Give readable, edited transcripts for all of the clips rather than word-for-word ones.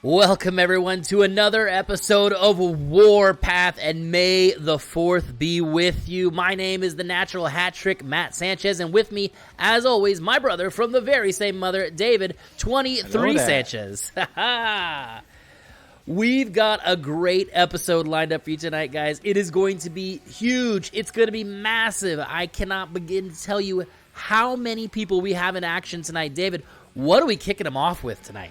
Welcome, everyone, to another episode of Warpath, and may the 4th be with you. My name is the Natural Hat Trick, Matt Sanchez, and with me, as always, my brother from the very same mother, David, 23 Sanchez. We've got a great episode lined up for you tonight, guys. It is going to be huge. It's going to be massive. I cannot begin to tell you how many people we have in action tonight. David, what are we kicking them off with tonight?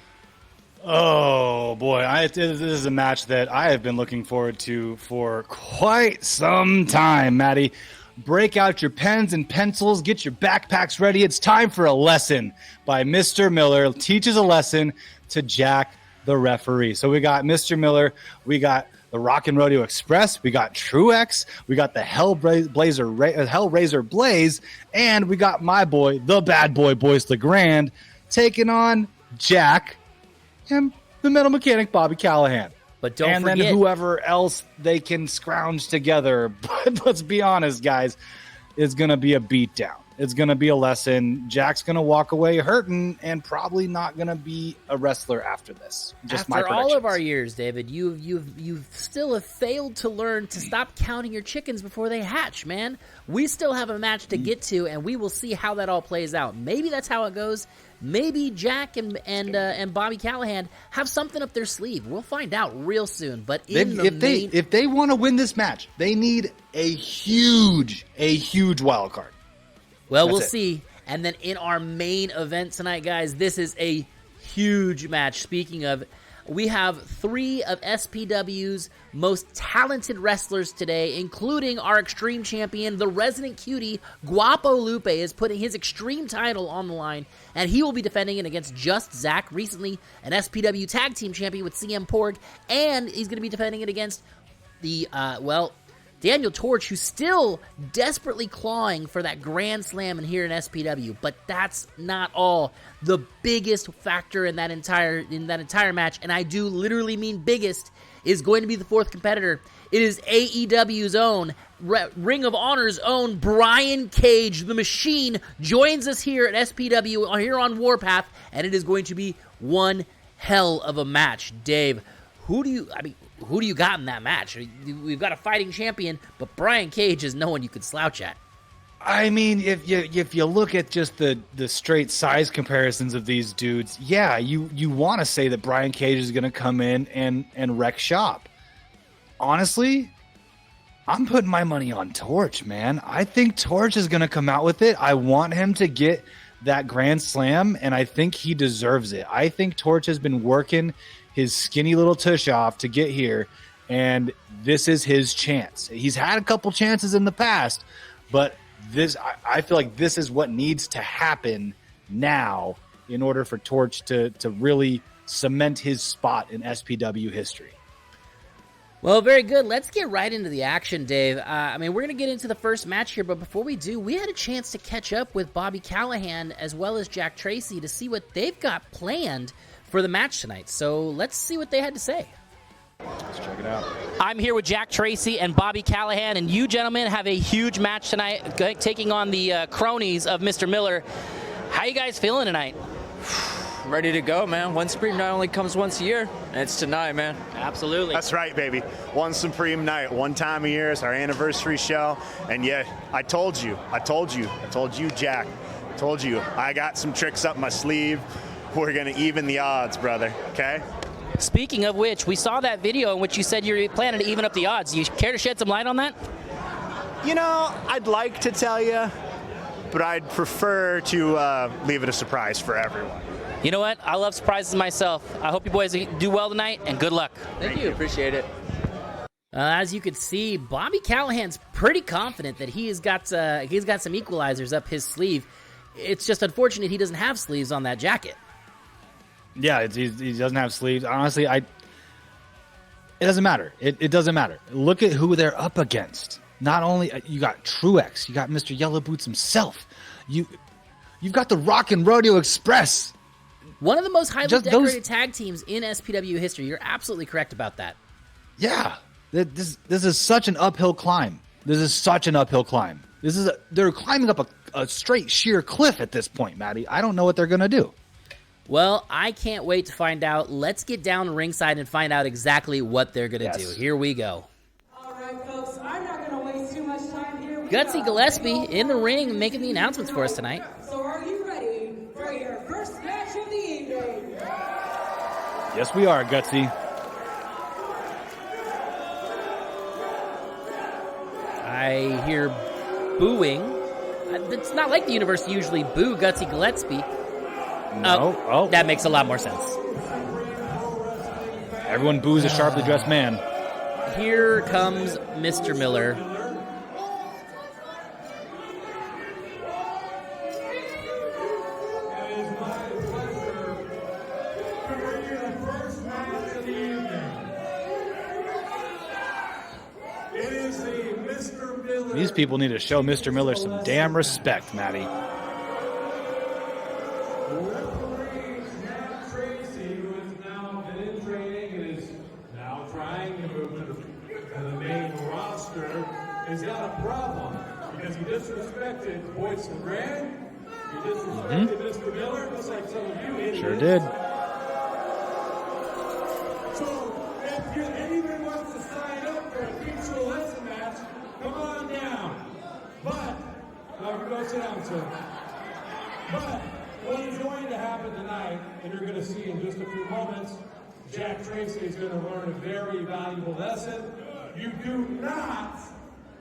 Oh, boy. This is a match that I have been looking forward to for quite some time, Maddie. Break out your pens and pencils. Get your backpacks ready. It's time for a lesson by Mr. Miller. Teaches a lesson to Jack, the referee. So we got Mr. Miller. We got the Rock N Rodeo Express. We got Truex. We got the Hellraiser Blaze. And we got my boy, the bad boy, Boyce LeGrande, taking on Jack and the metal mechanic, Bobby Callahan. But don't forget, then whoever else they can scrounge together. But let's be honest, guys, it's going to be a beatdown. It's going to be a lesson. Jack's going to walk away hurting and probably not going to be a wrestler after this. Just after all of our years, David, you've still have failed to learn to stop counting your chickens before they hatch, man. We still have a match to get to, and we will see how that all plays out. Maybe that's how it goes. Maybe Jack and Bobby Callahan have something up their sleeve. We'll find out real soon. But if they want to win this match, they need a huge wild card. Well, we'll see. And then in our main event tonight, guys, this is a huge match. Speaking of, we have 3 of SPW's most talented wrestlers today, including our Extreme Champion, the resident cutie, Guapo Lupe, is putting his Extreme title on the line, and he will be defending it against Just Zack, recently an SPW Tag Team Champion with CM Porg, and he's going to be defending it against the, Daniel Torch, who's still desperately clawing for that Grand Slam here in SPW. But that's not all. The biggest factor in that entire match, and I do literally mean biggest, is going to be the 4th competitor. It is AEW's own, Ring of Honor's own Brian Cage, the Machine, joins us here at SPW, here on Warpath, and it is going to be one hell of a match. Dave, who do you got in that match? We've got a fighting champion, but Brian Cage is no one you could slouch at. I mean, if you look at just the straight size comparisons of these dudes, yeah, you want to say that Brian Cage is going to come in and wreck shop. Honestly, I'm putting my money on Torch, man. I think Torch is going to come out with it. I want him to get that Grand Slam, and I think he deserves it. I think Torch has been working his skinny little tush off to get here, and this is his chance. He's had a couple chances in the past, but I feel like this is what needs to happen now in order for Torch to really cement his spot in SPW history. Well, very good. Let's get right into the action, Dave. We're going to get into the first match here, but before we do, we had a chance to catch up with Bobby Callahan as well as Jack Tracy to see what they've got planned for the match tonight. So let's see what they had to say. Let's check it out. I'm here with Jack Tracy and Bobby Callahan, and you gentlemen have a huge match tonight, taking on the cronies of Mr. Miller. How you guys feeling tonight? Ready to go, man. One Supreme night only comes once a year, and it's tonight, man. Absolutely. That's right, baby. One Supreme night, one time a year. It's our anniversary show, and yeah, I told you, Jack. I told you, I got some tricks up my sleeve. We're going to even the odds, brother, okay? Speaking of which, we saw that video in which you said you're planning to even up the odds. You care to shed some light on that? You know, I'd like to tell you, but I'd prefer to leave it a surprise for everyone. You know what? I love surprises myself. I hope you boys do well tonight, and good luck. Thank you. Appreciate it. As you can see, Bobby Callahan's pretty confident that he's got some equalizers up his sleeve. It's just unfortunate he doesn't have sleeves on that jacket. Yeah, he doesn't have sleeves. Honestly, it doesn't matter. It doesn't matter. Look at who they're up against. Not only you got Truex, you got Mr. Yellow Boots himself. You've got the Rock N Rodeo Express. One of the most highly decorated tag teams in SPW history. You're absolutely correct about that. Yeah, this is such an uphill climb. They're climbing up a straight sheer cliff at this point, Maddie. I don't know what they're gonna do. Well, I can't wait to find out. Let's get down ringside and find out exactly what they're going to do. Here we go. All right, folks, I'm not going to waste too much time here. Gutsy Gillespie in the ring making the announcements for us tonight. So are you ready for your first match of the evening? Yes, we are, Gutsy. I hear booing. It's not like the universe usually boo Gutsy Gillespie. No. That makes a lot more sense. Everyone boos a sharply dressed man. Here comes Mr. Miller. These people need to show Mr. Miller some damn respect, Matty. Referee Tracy, who has now been in training and is now trying to move to the main roster, has got a problem because he disrespected Boyce LeGrande. He disrespected Mr. Miller, just like some of you idiots. Sure did. So, if anyone wants to sign up for a mutual lesson match, come on down. But, go sit down, sir. But, what is going to happen tonight, and you're going to see in just a few moments, Jack Tracy is going to learn a very valuable lesson. You do not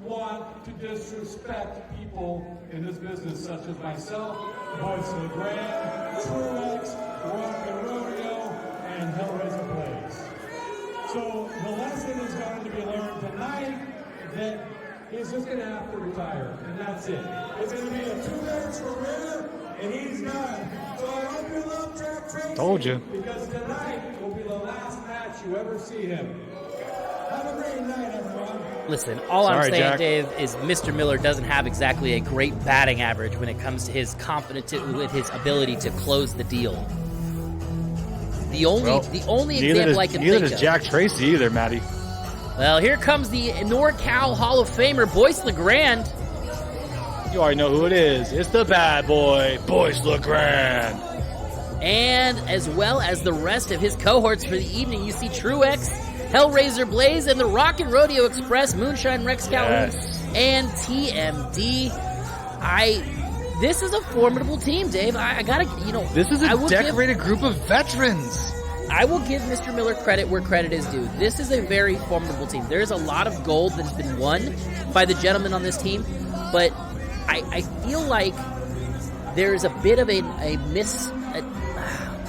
want to disrespect people in this business, such as myself, Boyce LeGrande, Truex, Rock N Rodeo, and Hellraiser Plays. So the lesson is going to be learned tonight that he's just going to have to retire, and that's it. It's going to be a 2-match career, and he's done. So I hope you love Jack Tracy. Told you. Because tonight will be the last match you ever see him. Have a great night, everyone. Listen, all I'm Sorry, saying, Jack. Dave, is Mr. Miller doesn't have exactly a great batting average when it comes to his confidence with his ability to close the deal. The only example I can think of. Neither does Jack Tracy either, Matty. Well, here comes the NorCal Hall of Famer, Boyce LeGrande. You already know who it is. It's the bad boy, Boyce LeGrande. And as well as the rest of his cohorts for the evening, you see Truex, Hellraiser Blaze, and the Rock N Rodeo Express, Moonshine Rex Calhoun, and TMD. This is a formidable team, Dave. I gotta, This is a decorated group of veterans. I will give Mr. Miller credit where credit is due. This is a very formidable team. There's a lot of gold that's been won by the gentlemen on this team, but I feel like there's a bit of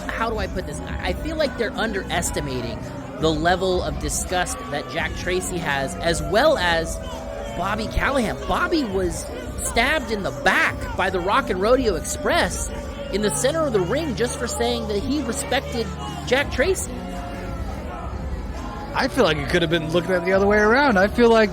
how do I put this? I feel like they're underestimating the level of disgust that Jack Tracy has, as well as Bobby Callahan. Bobby was stabbed in the back by the Rock N Rodeo Express in the center of the ring just for saying that he respected Jack Tracy. I feel like it could have been looking at it the other way around. I feel like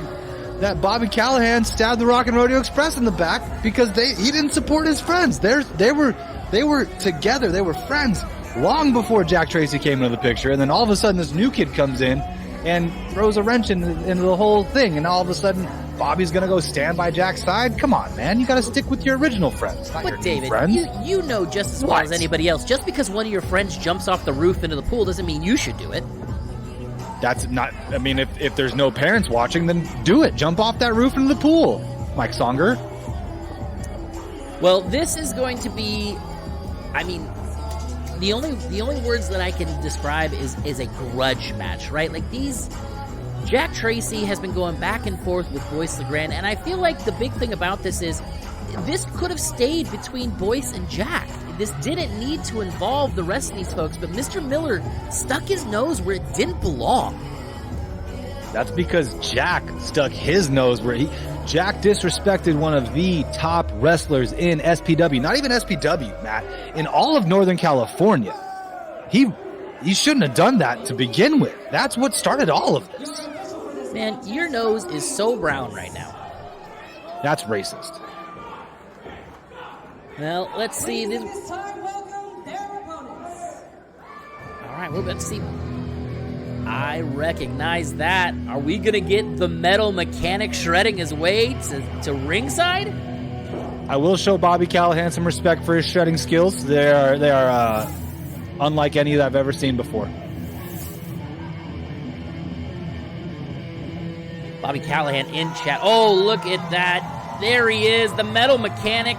that Bobby Callahan stabbed the Rock N Rodeo Express in the back because he didn't support his friends. They were together. They were friends long before Jack Tracy came into the picture. And then all of a sudden this new kid comes in and throws a wrench into the whole thing. And all of a sudden Bobby's going to go stand by Jack's side. Come on, man. You got to stick with your original friends, not your David, new friends. you know just as well as anybody else, just because one of your friends jumps off the roof into the pool doesn't mean you should do it. That's not, I mean, if there's no parents watching, then do it. Jump off that roof into the pool, Mike Songer. Well, this is going to be, I mean, the only words that I can describe is a grudge match, right? Like Jack Tracy has been going back and forth with Boyce LeGrande, and I feel like the big thing about this is this could have stayed between Boyce and Jack. This didn't need to involve the rest of these folks, but Mr. Miller stuck his nose where it didn't belong. That's because Jack stuck his nose where Jack disrespected one of the top wrestlers in SPW, not even SPW, Matt, in all of Northern California. He shouldn't have done that to begin with. That's what started all of this. Man, your nose is so brown right now. That's racist. Well, let's see. This time, welcome their opponents. All right, well, let's see. I recognize that. Are we going to get the metal mechanic shredding his way to ringside? I will show Bobby Callahan some respect for his shredding skills. They are unlike any that I've ever seen before. Bobby Callahan in chat. Oh, look at that. There he is, the metal mechanic.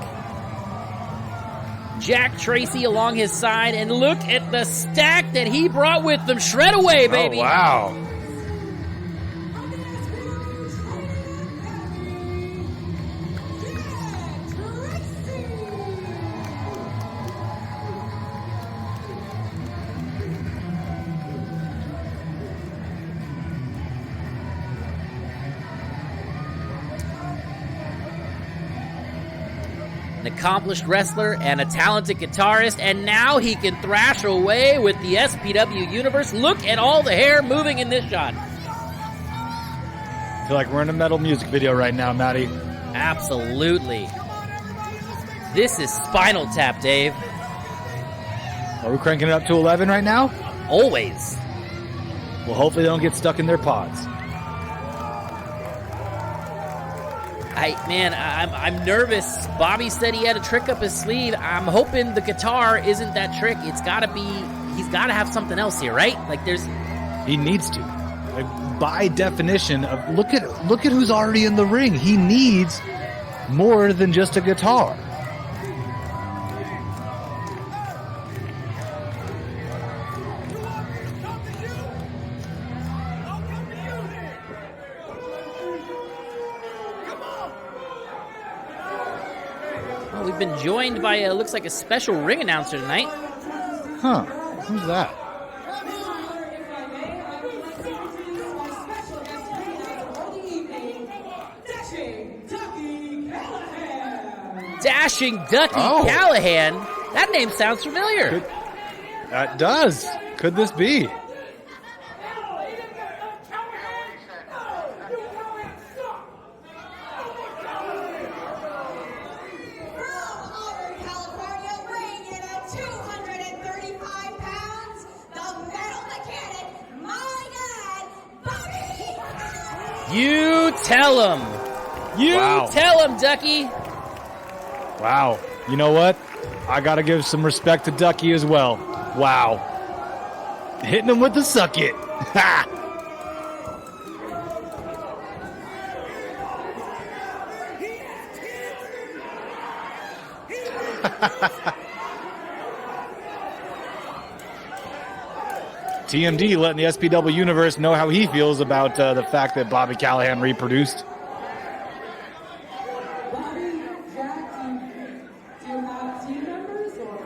Jack Tracy along his side, and look at the stack that he brought with them. Shred away, baby. Oh, wow. An accomplished wrestler and a talented guitarist, and now he can thrash away with the SPW universe. Look at all the hair moving in this shot. I feel like we're in a metal music video right now, Maddie. Absolutely. This is Spinal Tap, Dave. Are we cranking it up to 11 right now? Always. Well, hopefully they don't get stuck in their pods. I'm nervous. Bobby said he had a trick up his sleeve. I'm hoping the guitar isn't that trick. He's got to have something else here, right? Like he needs to. Like, by definition of look at who's already in the ring. He needs more than just a guitar. We've been joined by, looks like a special ring announcer tonight. Huh. Who's that? Dashing Ducky Callahan. That name sounds familiar. That does. Could this be? You tell him. Tell him, Ducky. Wow. You know what? I got to give some respect to Ducky as well. Wow. Hitting him with the suck it. Ha! TMD letting the SPW universe know how he feels about the fact that Bobby Callahan reproduced. Bobby, Jack, do you have team members or?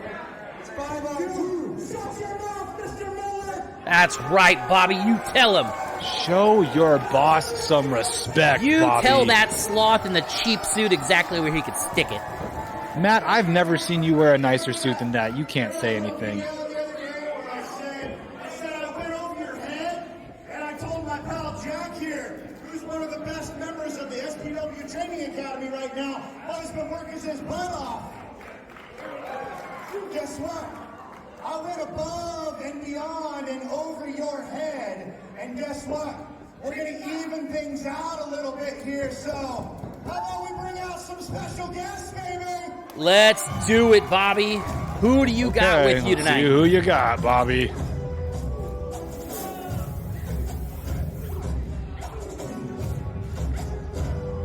It's 5-on-2. Shut your mouth, Mr. Miller. That's right, Bobby. You tell him. Show your boss some respect, You Bobby. tell that sloth in the cheap suit exactly where he could stick it. Matt, I've never seen you wear a nicer suit than that. You can't say anything. Right now, Boy's been working his butt off. Guess what? I went above and beyond and over your head. And guess what? We're going to even things out a little bit here. So, how about we bring out some special guests, baby? Let's do it, Bobby. Who do you got with you tonight? See who you got, Bobby.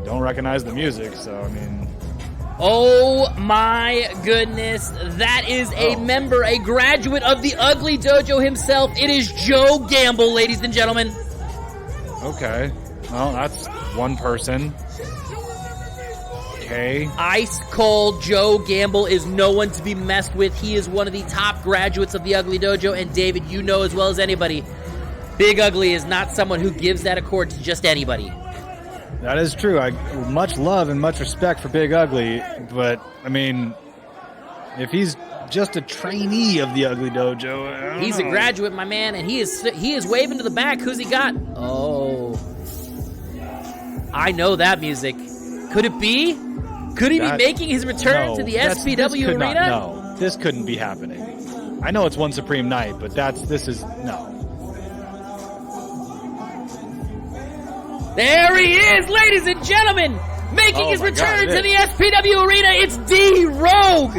Don't recognize the music, so I mean. Oh my goodness. That is a member, a graduate of the Ugly Dojo himself. It is Joe Gamble, ladies and gentlemen. Okay. Well, that's one person. Okay. Ice cold Joe Gamble is no one to be messed with. He is one of the top graduates of the Ugly Dojo. And David, you know as well as anybody, Big Ugly is not someone who gives that accord to just anybody. That is true. Much love and much respect for Big Ugly, but I mean, if he's just a trainee of the Ugly Dojo, he's a graduate, my man, and he is waving to the back. Who's he got? Oh, I know that music. Could it be? Could he be making his return to the SPW arena? No, this couldn't be happening. I know it's One Supreme Night, but this is no. There he is, ladies and gentlemen, making his return to the SPW arena. It's D-Rogue.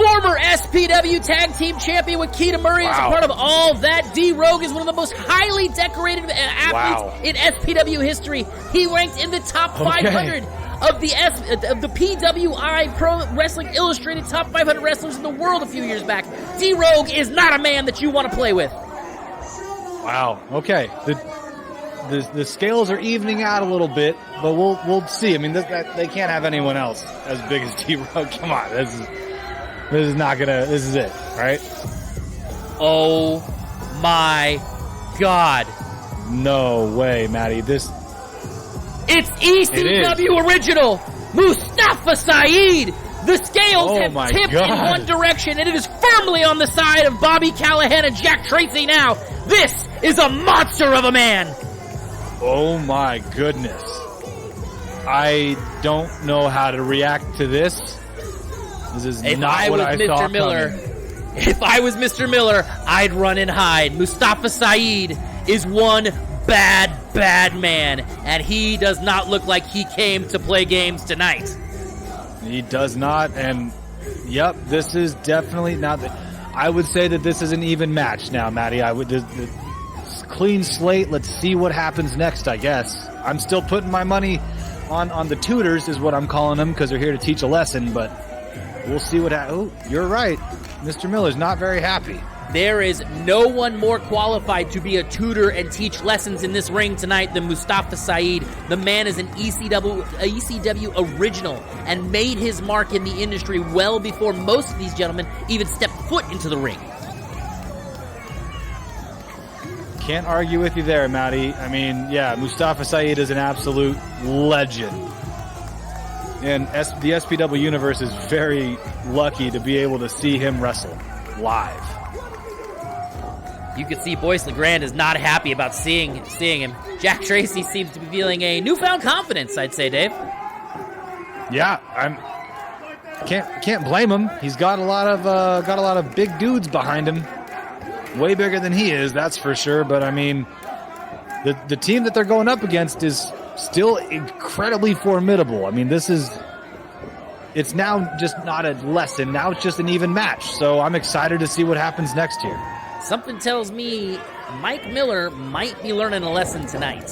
former SPW Tag Team Champion with Keita Murray is a part of all that. D-Rogue is one of the most highly decorated athletes in SPW history. He ranked in the top 500 of the PWI Pro Wrestling Illustrated top 500 wrestlers in the world a few years back. D-Rogue is not a man that you want to play with. Wow. Okay. The scales are evening out a little bit, but we'll see. I mean, they can't have anyone else as big as D-Rogue. Come on, this is it, right? Oh my God! No way, Maddie. It's ECW original Mustafa Saeed. The scales have tipped in one direction, and it is firmly on the side of Bobby Callahan and Jack Tracy now. This is a monster of a man. Oh my goodness. I don't know how to react to this. This is not what I saw coming. If I was Mr. Miller, I'd run and hide. Mustafa Saeed is one bad man, and he does not look like he came to play games tonight. He does not, and yep, this is definitely not. I would say that this is an even match now, Maddie. I would clean slate. Let's see what happens next. I guess I'm still putting my money on the tutors, is what I'm calling them, because they're here to teach a lesson. But we'll see what happens. Oh, you're right. Mr. Miller's not very happy. There is no one more qualified to be a tutor and teach lessons in this ring tonight than Mustafa Saeed. The man is an ECW original and made his mark in the industry well before most of these gentlemen even stepped foot into the ring. Can't argue with you there, Maddie. I mean, yeah, Mustafa Saeed is an absolute legend. And the SPW universe is very lucky to be able to see him wrestle live. You can see Boyce LeGrande is not happy about seeing him. Jack Tracy seems to be feeling a newfound confidence, I'd say, Dave. Yeah, can't blame him. He's got a lot of big dudes behind him. Way bigger than he is, that's for sure. But I mean, the team that they're going up against is still incredibly formidable. I mean, it's now just not a lesson. Now it's just an even match. So I'm excited to see what happens next year. Something tells me Mike Miller might be learning a lesson tonight.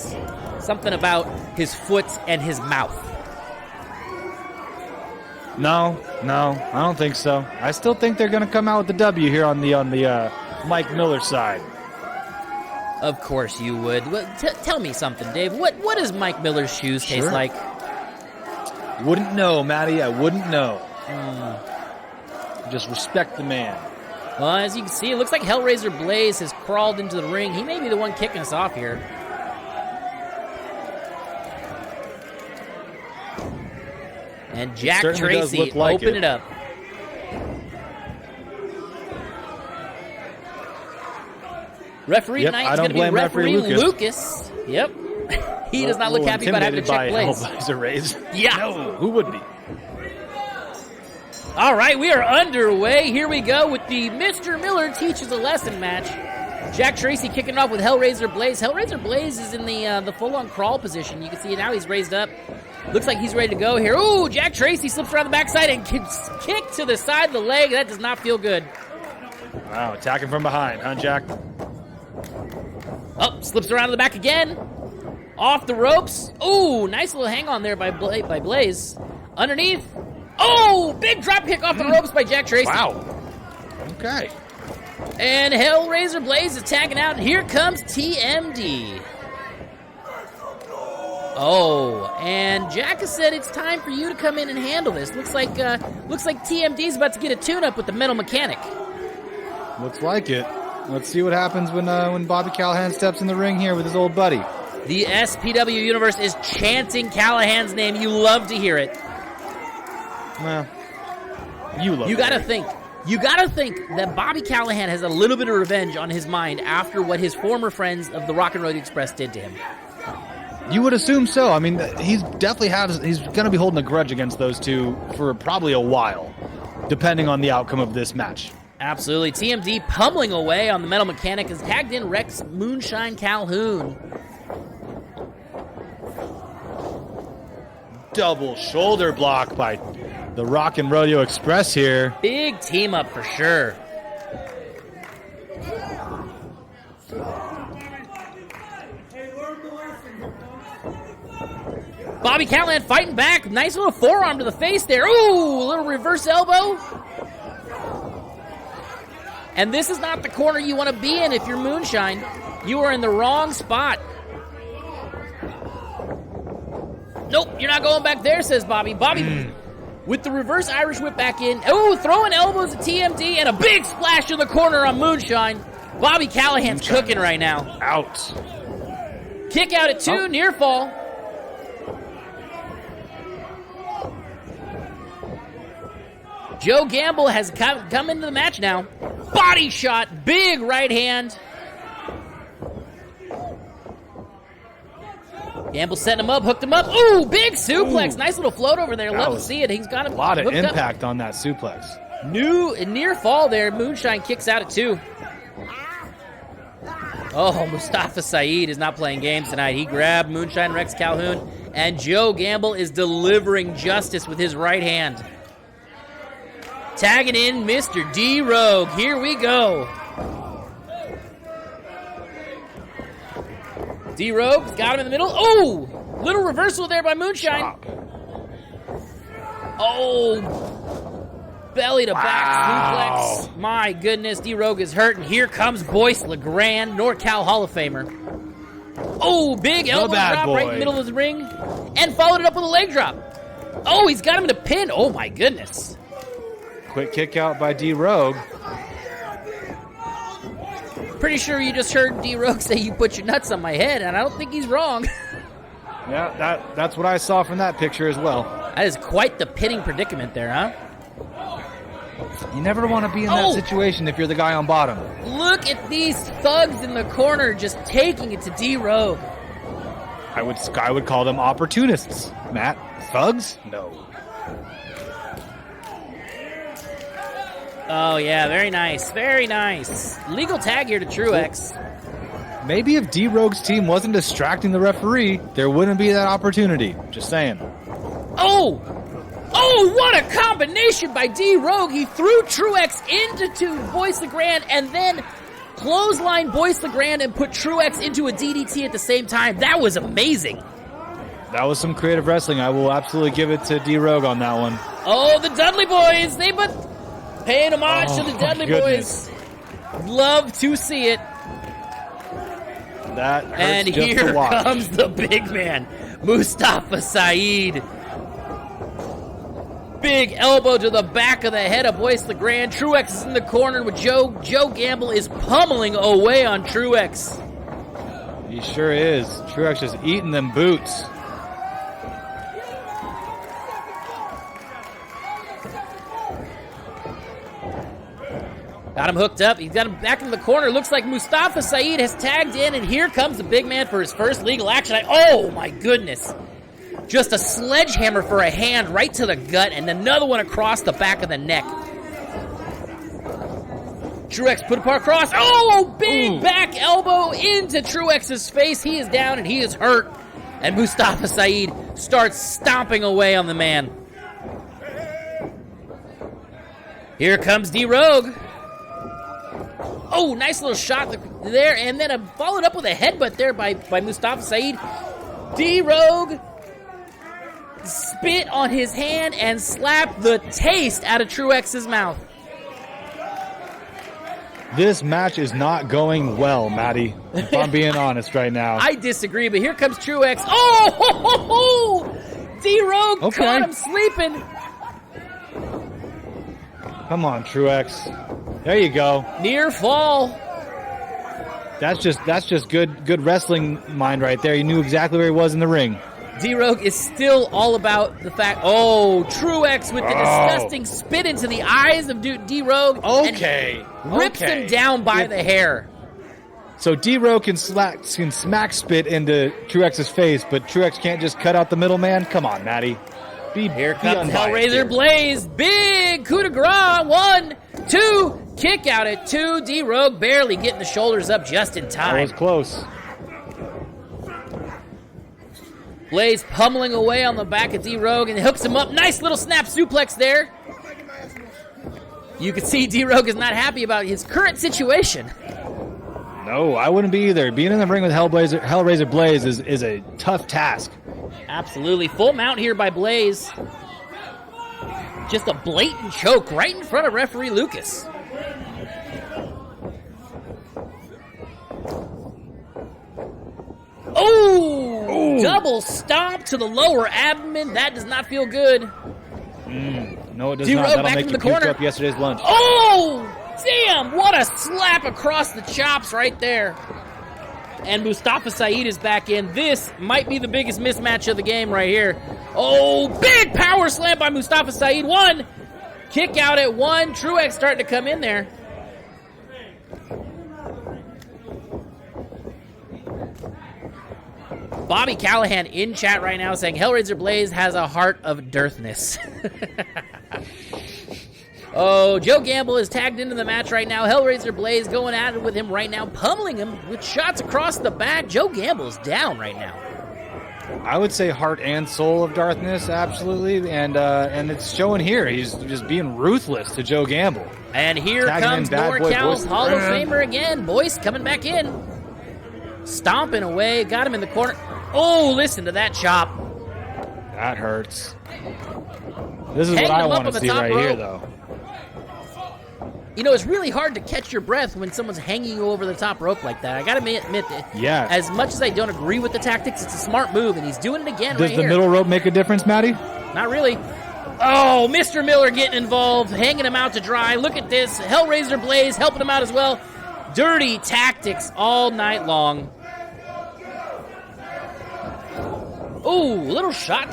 Something about his foot and his mouth. No, I don't think so. I still think they're going to come out with the W here on the Mike Miller side. Of course you would. Well, tell me something, Dave. What does Mike Miller's shoes taste like? Wouldn't know, Maddie. I wouldn't know. Just respect the man. Well, as you can see, it looks like Hellraiser Blaze has crawled into the ring. He may be the one kicking us off here. And Jack Tracy open it up. Referee tonight is going to be referee Lucas. Yep. He does not look happy about having to check Blaze. Yeah. No, who would be? All right, we are underway. Here we go with the Mr. Miller Teaches a Lesson match. Jack Tracy kicking off with Hellraiser Blaze. Hellraiser Blaze is in the full-on crawl position. You can see now he's raised up. Looks like he's ready to go here. Ooh, Jack Tracy slips around the backside and kick to the side of the leg. That does not feel good. Wow, attacking from behind, huh, Jack? Oh, slips around to the back again. Off the ropes. Ooh, nice little hang on there by Blaze. Underneath. Oh, big drop kick off the ropes by Jack Tracy. Wow. Okay. And Hellraiser Blaze is tagging out, and here comes TMD. Oh, and Jack has said it's time for you to come in and handle this. Looks like TMD's about to get a tune-up with the Metal Mechanic. Looks like it. Let's see what happens when Bobby Callahan steps in the ring here with his old buddy. The SPW universe is chanting Callahan's name. You love to hear it. Well, you gotta think that Bobby Callahan has a little bit of revenge on his mind after what his former friends of the Rock N Rodeo Express did to him. You would assume so. I mean, he's going to be holding a grudge against those two for probably a while, depending on the outcome of this match. Absolutely. TMD pummeling away on the Metal Mechanic has tagged in Rex Moonshine Calhoun. Double shoulder block by The Rock N Rodeo Express here. Big team up for sure. Bobby Callahan fighting back. Nice little forearm to the face there. Ooh, a little reverse elbow. And this is not the corner you want to be in if you're Moonshine. You are in the wrong spot. Nope, you're not going back there, says Bobby. Bobby with the reverse Irish whip back in. Oh, throwing elbows at TMD and a big splash to the corner on Moonshine. Bobby Callahan's cooking right now. Out. Kick out at 2, near fall. Joe Gamble has come into the match now. Body shot, big right hand. Gamble setting him up, hooked him up. Ooh, big suplex. Nice little float over there. Love to see it. He's got him a lot of hooked impact up. on that suplex. Near fall there. Moonshine kicks out at 2. Oh, Mustafa Saeed is not playing games tonight. He grabbed Moonshine Rex Calhoun, and Joe Gamble is delivering justice with his right hand. Tagging in Mr. D-Rogue. Here we go. D-Rogue's got him in the middle. Oh, little reversal there by Moonshine. Stop. Oh, belly to back suplex. My goodness, D-Rogue is hurt, and here comes Boyce LeGrande, NorCal Hall of Famer. Oh, big elbow drop right in the middle of the ring, and followed it up with a leg drop. Oh, he's got him in a pin. Oh, my goodness. Quick kick out by D-Rogue. Pretty sure you just heard D-Rogue say you put your nuts on my head, and I don't think he's wrong. Yeah, that's what I saw from that picture as well. That is quite the pitting predicament there, huh? You never want to be in that situation if you're the guy on bottom. Look at these thugs in the corner just taking it to D-Rogue. I would call them opportunists, Matt. Thugs? No. Oh, yeah, very nice. Very nice. Legal tag here to Truex. Maybe if D-Rogue's team wasn't distracting the referee, there wouldn't be that opportunity. Just saying. Oh! Oh, what a combination by D-Rogue. He threw Truex into Boyce LeGrande and then clotheslined Boyce LeGrande and put Truex into a DDT at the same time. That was amazing. That was some creative wrestling. I will absolutely give it to D-Rogue on that one. Oh, the Dudley Boys. They put paying homage to the Dudley Boys. Love to see it. That hurts and just here to watch. Comes the big man, Mustafa Saeed. Big elbow to the back of the head of Boyce LeGrande. Truex is in the corner with Joe. Joe Gamble is pummeling away on Truex. He sure is. Truex just eating them boots. Got him hooked up. He's got him back in the corner. Looks like Mustafa Saeed has tagged in, and here comes the big man for his first legal action. Oh, my goodness. Just a sledgehammer for a hand right to the gut, and another one across the back of the neck. Truex put apart cross. Oh, big back elbow into Truex's face. He is down, and he is hurt. And Mustafa Saeed starts stomping away on the man. Here comes D-Rogue. Oh, nice little shot there, and then followed up with a headbutt there by Mustafa Saeed. D-Rogue spit on his hand and slapped the taste out of Truex's mouth. This match is not going well, Matty, if I'm being honest right now. I disagree, but here comes Truex. Oh, ho, ho, ho. D-Rogue caught him sleeping. Come on, Truex. There you go. Near fall. That's just good wrestling mind right there. He knew exactly where he was in the ring. D-Rogue is still all about the fact. Oh, Truex with the disgusting spit into the eyes of D-Rogue. Okay. And rips him down by the hair. So D-Rogue can smack spit into Truex's face, but Truex can't just cut out the middleman? Come on, Matty. Here comes Hellraiser Blaze. Big coup de grace. 1, 2. Kick out at 2. D-Rogue barely getting the shoulders up just in time. That was close. Blaze pummeling away on the back of D-Rogue and hooks him up. Nice little snap suplex there. You can see D-Rogue is not happy about his current situation. No, I wouldn't be either. Being in the ring with Hellraiser Blaze is a tough task. Absolutely. Full mount here by Blaze. Just a blatant choke right in front of referee Lucas. Oh! Double stomp to the lower abdomen. That does not feel good. No, it does not. That'll make you puke up yesterday's lunch. Oh! Damn! What a slap across the chops right there. And Mustafa Saeed is back in. This might be the biggest mismatch of the game right here. Oh, big power slam by Mustafa Saeed. One. Kick out at one. Truex starting to come in there. Bobby Callahan in chat right now saying Hellraiser Blaze has a heart of dearthness. Oh, Joe Gamble is tagged into the match right now. Hellraiser Blaze going at it with him right now, pummeling him with shots across the back. Joe Gamble is down right now. I would say heart and soul of darkness, absolutely, and it's showing here. He's just being ruthless to Joe Gamble. And here comes NorCal's Hall of Famer again. Boyce coming back in. Stomping away, got him in the corner. Oh, listen to that chop. That hurts. This is what I want to see right here, though. You know, it's really hard to catch your breath when someone's hanging you over the top rope like that. I got to admit that. Yeah. As much as I don't agree with the tactics, it's a smart move, and he's doing it again right here. Does the middle rope make a difference, Matty? Not really. Oh, Mr. Miller getting involved, hanging him out to dry. Look at this. Hellraiser Blaze helping him out as well. Dirty tactics all night long. Oh, a little shot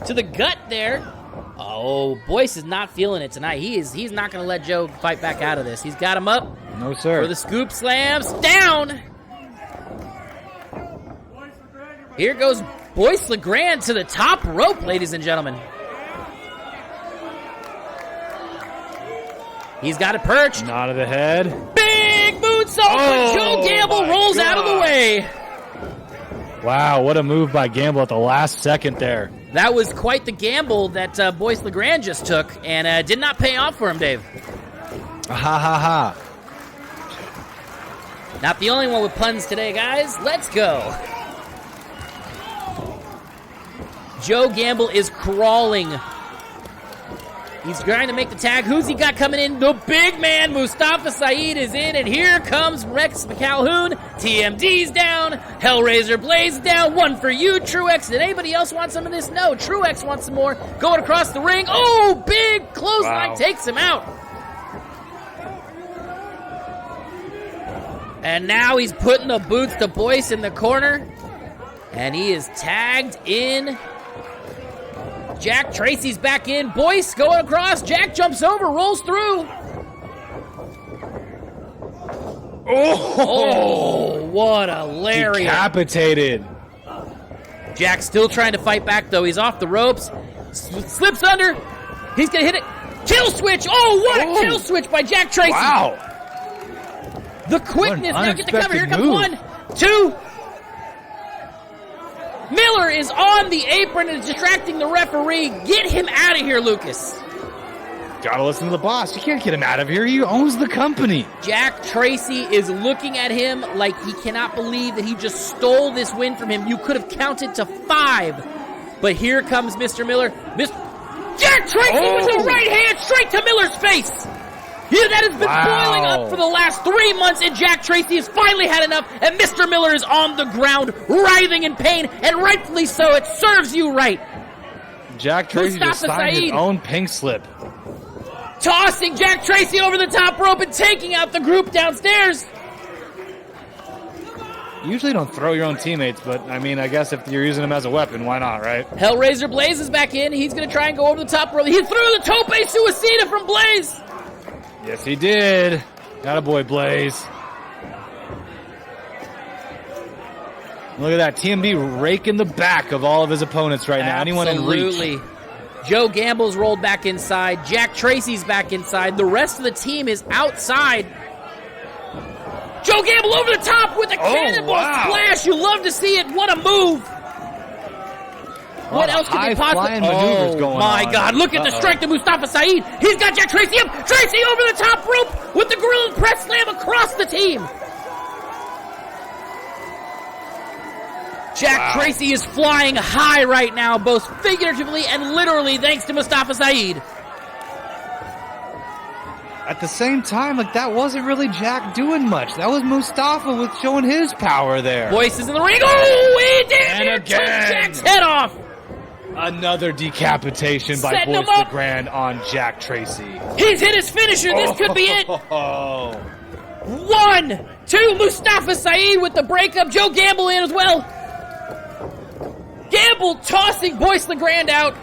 to the gut there. Oh, Boyce is not feeling it tonight. He's not going to let Joe fight back out of this. He's got him up. No, sir. For the scoop slams. Down. Here goes Boyce LeGrande to the top rope, ladies and gentlemen. He's got it perched. Nod of the head. Big moonsault, but Joe Gamble rolls out of the way. Wow, what a move by Gamble at the last second there. That was quite the gamble that Boyce LeGrande just took, and did not pay off for him, Dave. Ha ha ha. Not the only one with puns today, guys. Let's go. Joe Gamble is crawling. He's trying to make the tag. Who's he got coming in? The big man, Mustafa Saeed, is in, and here comes Rex McCalhoun. TMD's down. Hellraiser Blaze down. One for you, Truex. Did anybody else want some of this? No. Truex wants some more. Going across the ring. Oh, big clothesline takes him out. And now he's putting the boots to Boyce in the corner. And he is tagged in. Jack Tracy's back in. Boyce going across. Jack jumps over, rolls through. Oh, what a lariat. Decapitated. Jack still trying to fight back, though. He's off the ropes. Slips under. He's going to hit it. Kill switch. Oh, what a kill switch by Jack Tracy. Wow. The quickness. Now get the cover. Here comes 1, 2. Miller is on the apron and is distracting the referee. Get him out of here, Lucas. Gotta listen to the boss. You can't get him out of here. He owns the company. Jack Tracy is looking at him like he cannot believe that he just stole this win from him. You could have counted to 5. But here comes Mr. Miller. Jack Tracy with the right hand straight to Miller's face. Yeah, that has been boiling up for the last 3 months, and Jack Tracy has finally had enough, and Mr. Miller is on the ground, writhing in pain, and rightfully so. It serves you right. Jack Tracy just signed his own pink slip. Tossing Jack Tracy over the top rope and taking out the group downstairs. You usually don't throw your own teammates, but, I mean, I guess if you're using them as a weapon, why not, right? Hellraiser Blaze is back in. He's going to try and go over the top rope. He threw the tope suicida from Blaze. Yes, he did. Attaboy, Blaze. Look at that. TMD raking the back of all of his opponents right now. Anyone in reach. Absolutely. Joe Gamble's rolled back inside. Jack Tracy's back inside. The rest of the team is outside. Joe Gamble over the top with a cannonball splash. You love to see it. What a move. What else could they possibly... maneuvers going my on. God. Look at the strength of Mustafa Saeed. He's got Jack Tracy up. Tracy over the top rope with the gorilla press slam across the team. Jack Tracy is flying high right now, both figuratively and literally, thanks to Mustafa Saeed. At the same time, like, that wasn't really Jack doing much. That was Mustafa with showing his power there. Boyce is in the ring. Oh, he did! And It took again. Jack's head off. Another decapitation by Setting Boyce him up. LeGrande on Jack Tracy. He's hit his finisher. This could be it. Oh. 1, 2, Mustafa Saeed with the breakup. Joe Gamble in as well. Gamble tossing Boyce LeGrande out.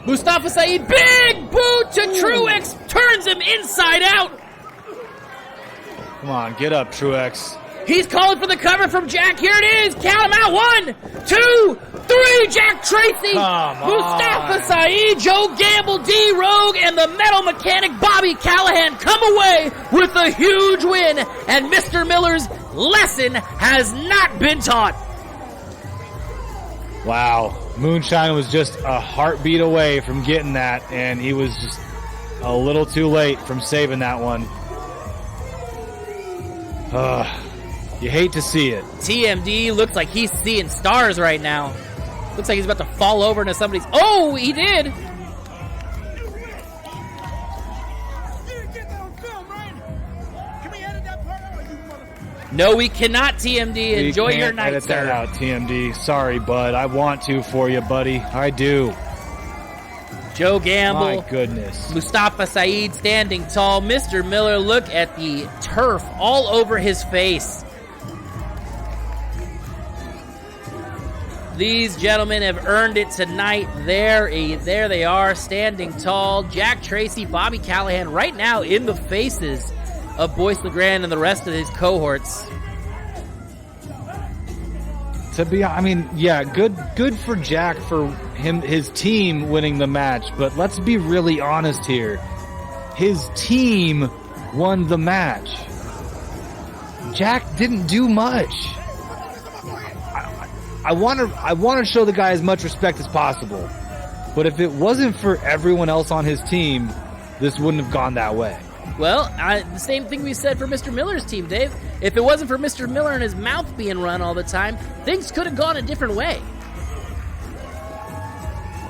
Mustafa Saeed, big boot to Truex, turns him inside out. Come on, get up, Truex. He's calling for the cover from Jack. Here it is. Count him out. 1, 2, 3. Jack Tracy, Come Mustafa on. Saeed, Joe Gamble, D-Rogue, and the metal mechanic Bobby Callahan come away with a huge win. And Mr. Miller's lesson has not been taught. Wow. Moonshine was just a heartbeat away from getting that, and he was just a little too late from saving that one. You hate to see it. TMD looks like he's seeing stars right now. Looks like he's about to fall over into somebody's... Oh, he did! No, we cannot, TMD. Enjoy your night, edit sir. that out, TMD. Sorry, bud. I want to for you, buddy. I do. Joe Gamble. My goodness. Mustafa Saeed standing tall. Mr. Miller, look at the turf all over his face. These gentlemen have earned it tonight. There they are, standing tall. Jack Tracy, Bobby Callahan, right now in the faces of Boyce LeGrande and the rest of his cohorts. To be, I mean, yeah, good for Jack, for his team winning the match. But let's be really honest here. His team won the match. Jack didn't do much. I want to show the guy as much respect as possible. But if it wasn't for everyone else on his team, this wouldn't have gone that way. Well, the same thing we said for Mr. Miller's team, Dave. If it wasn't for Mr. Miller and his mouth being run all the time, things could have gone a different way.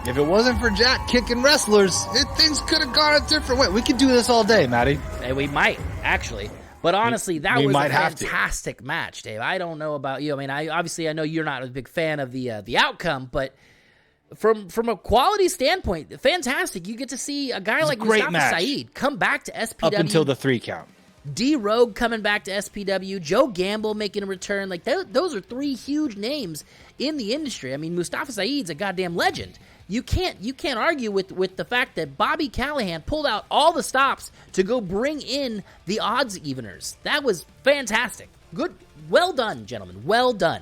If it wasn't for Jack kicking wrestlers, things could have gone a different way. We could do this all day, Matty. We might, actually. But honestly, that was a might have to. fantastic match, Dave. I don't know about you. I mean, I know you're not a big fan of the outcome, but from a quality standpoint, fantastic. You get to see a guy like Mustafa Saeed come back to SPW. Up until the 3 count. D-Rogue coming back to SPW. Joe Gamble making a return. Like, those are 3 huge names in the industry. I mean, Mustafa Saeed's a goddamn legend. You can't argue with the fact that Bobby Callahan pulled out all the stops to go bring in the odds eveners. That was fantastic. Good. Well done, gentlemen. Well done.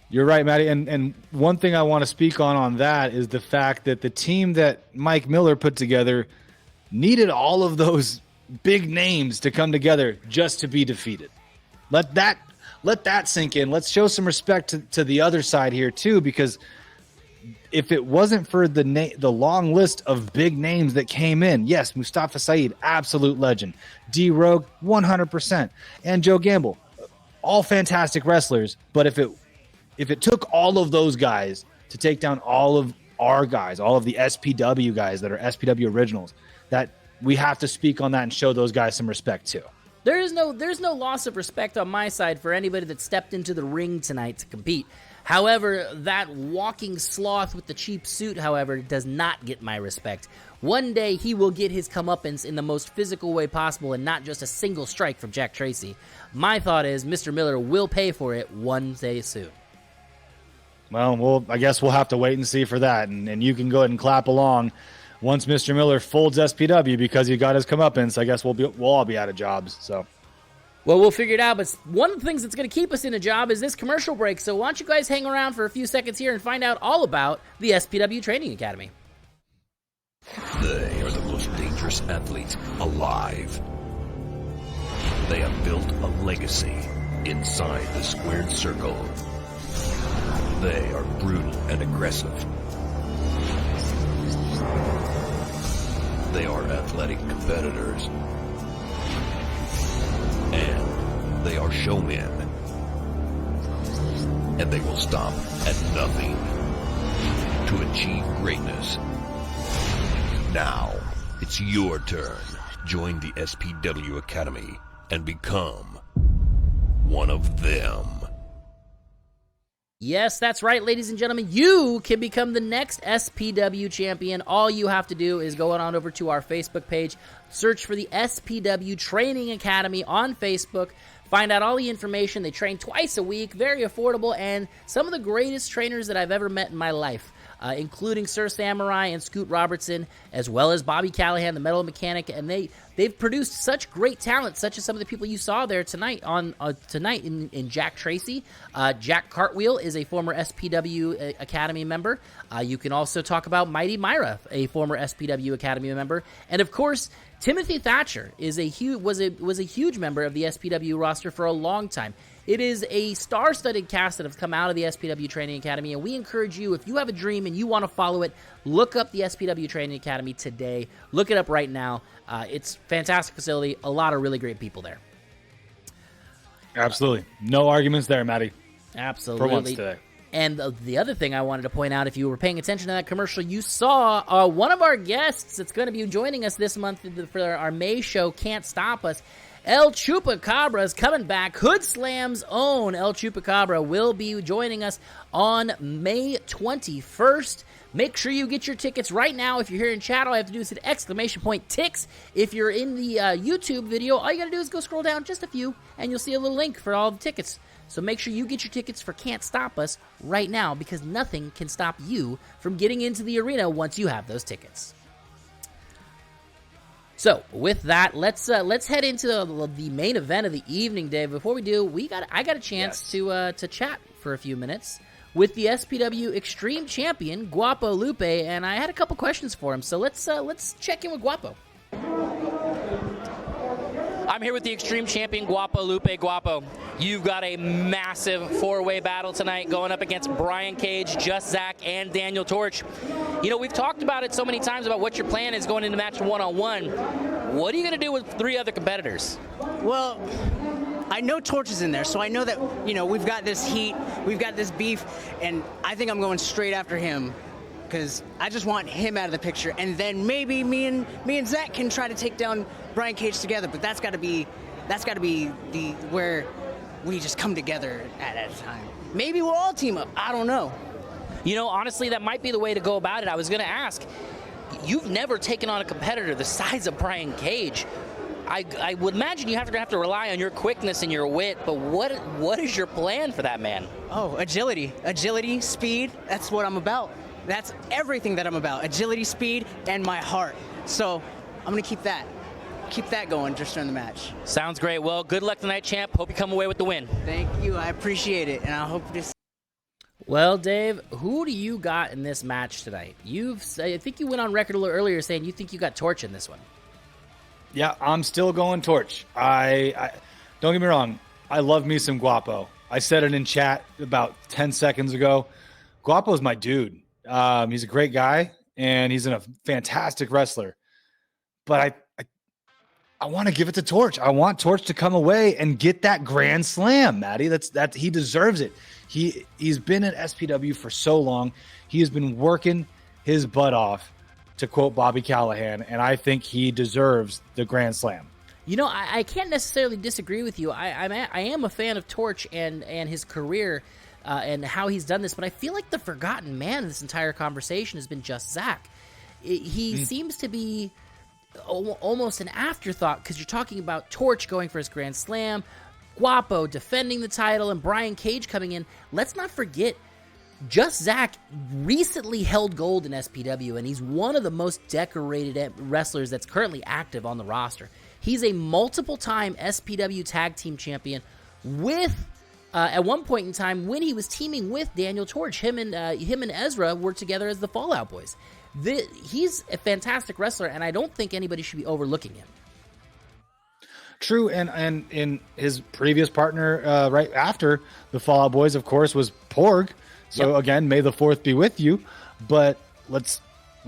You're right, Matty. And one thing I want to speak on that is the fact that the team that Mike Miller put together needed all of those big names to come together just to be defeated. Let that sink in. Let's show some respect to the other side here too, because if it wasn't for the long list of big names that came in, yes, Mustafa Saeed, absolute legend. D-Rogue, 100%. And Joe Gamble, all fantastic wrestlers. But if it took all of those guys to take down all of our guys, all of the SPW guys that are SPW originals, that we have to speak on that and show those guys some respect too. There's no loss of respect on my side for anybody that stepped into the ring tonight to compete. However, that walking sloth with the cheap suit, however, does not get my respect. One day he will get his comeuppance in the most physical way possible and not just a single strike from Jack Tracy. My thought is Mr. Miller will pay for it one day soon. Well, I guess we'll have to wait and see for that, and you can go ahead and clap along once Mr. Miller folds SPW because he got his comeuppance. I guess we'll all be out of jobs. So, well, we'll figure it out. But one of the things that's going to keep us in a job is this commercial break. So why don't you guys hang around for a few seconds here and find out all about the SPW Training Academy. They are the most dangerous athletes alive. They have built a legacy inside the squared circle. They are brutal and aggressive. They are athletic competitors. And they are showmen. And they will stop at nothing to achieve greatness. Now, it's your turn. Join the SPW Academy and become one of them. Yes, that's right, ladies and gentlemen. You can become the next SPW champion. All you have to do is go on over to our Facebook page, search for the SPW Training Academy on Facebook, find out all the information. They train twice a week, very affordable, and some of the greatest trainers that I've ever met in my life, including Sir Samurai and Scoot Robertson, as well as Bobby Callahan, the metal mechanic, and they've produced such great talent, such as some of the people you saw there tonight in Jack Tracy. Jack Cartwheel is a former SPW Academy member. You can also talk about Mighty Myra, a former SPW Academy member, and of course, Timothy Thatcher was a huge member of the SPW roster for a long time. It is a star-studded cast that have come out of the SPW Training Academy, and we encourage you, if you have a dream and you want to follow it, look up the SPW Training Academy today. Look it up right now. It's a fantastic facility, a lot of really great people there. Absolutely. No arguments there, Matty. Absolutely. For once today. And the other thing I wanted to point out, if you were paying attention to that commercial, you saw one of our guests that's going to be joining us this month for our May show, Can't Stop Us. El Chupacabra is coming back. Hood Slam's own El Chupacabra will be joining us on May 21st. Make sure you get your tickets right now. If you're here in chat, all you have to do is hit !TIX. If you're in the YouTube video, all you got to do is go scroll down just a few, and you'll see a little link for all the tickets. So make sure you get your tickets for Can't Stop Us right now, because nothing can stop you from getting into the arena once you have those tickets. So, with that, let's head into the main event of the evening, Dave. Before we do, I got a chance to chat for a few minutes with the SPW Extreme Champion, Guapo Lupe, and I had a couple questions for him. So let's check in with Guapo. I'm here with the Extreme Champion, Guapo Lupe. Guapo, you've got a massive four-way battle tonight going up against Brian Cage, Just Zack, and Daniel Torch. You know, we've talked about it so many times about what your plan is going into match one-on-one. What are you going to do with three other competitors? Well, I know Torch is in there, so I know that, you know, we've got this heat, we've got this beef, and I think I'm going straight after him, because I just want him out of the picture, and then maybe me and Zack can try to take down Brian Cage together. But that's got to be the where we just come together at a time. Maybe we'll all team up. I don't know. You know, honestly, that might be the way to go about it. I was going to ask, you've never taken on a competitor the size of Brian Cage. I would imagine you have to rely on your quickness and your wit, but what is your plan for that man? Oh, agility, speed. That's what I'm about. That's everything that I'm about. Agility, speed, and my heart. So I'm going to keep that going just during the match. Sounds great. Well, good luck tonight, champ. Hope you come away with the win. Thank you. I appreciate it, and I hope to. Well, Dave, who do you got in this match tonight? I think you went on record a little earlier saying you think you got Torch in this one. Yeah, I'm still going Torch. I don't get me wrong. I love me some Guapo. I said it in chat about 10 seconds ago. Guapo's my dude. He's a great guy, and he's a fantastic wrestler. But I want to give it to Torch. I want Torch to come away and get that grand slam, Matty. That he deserves it. He's been at SPW for so long. He has been working his butt off, to quote Bobby Callahan, and I think he deserves the grand slam. You know, I can't necessarily disagree with you. I am a fan of Torch and his career and how he's done this, but I feel like the forgotten man in this entire conversation has been Just Zack. He seems to be almost an afterthought, because you're talking about Torch going for his grand slam, Guapo defending the title, and Brian Cage coming in. Let's not forget, Just Zack recently held gold in SPW, and he's one of the most decorated wrestlers that's currently active on the roster. He's a multiple-time SPW Tag Team Champion with, at one point in time, when he was teaming with Daniel Torch. Him and Ezra were together as the Fallout Boys. He's a fantastic wrestler, and I don't think anybody should be overlooking him. true. And in his previous partner, right after the Fall Out Boys, of course, was Porg. So again, may the 4th be with you. But let's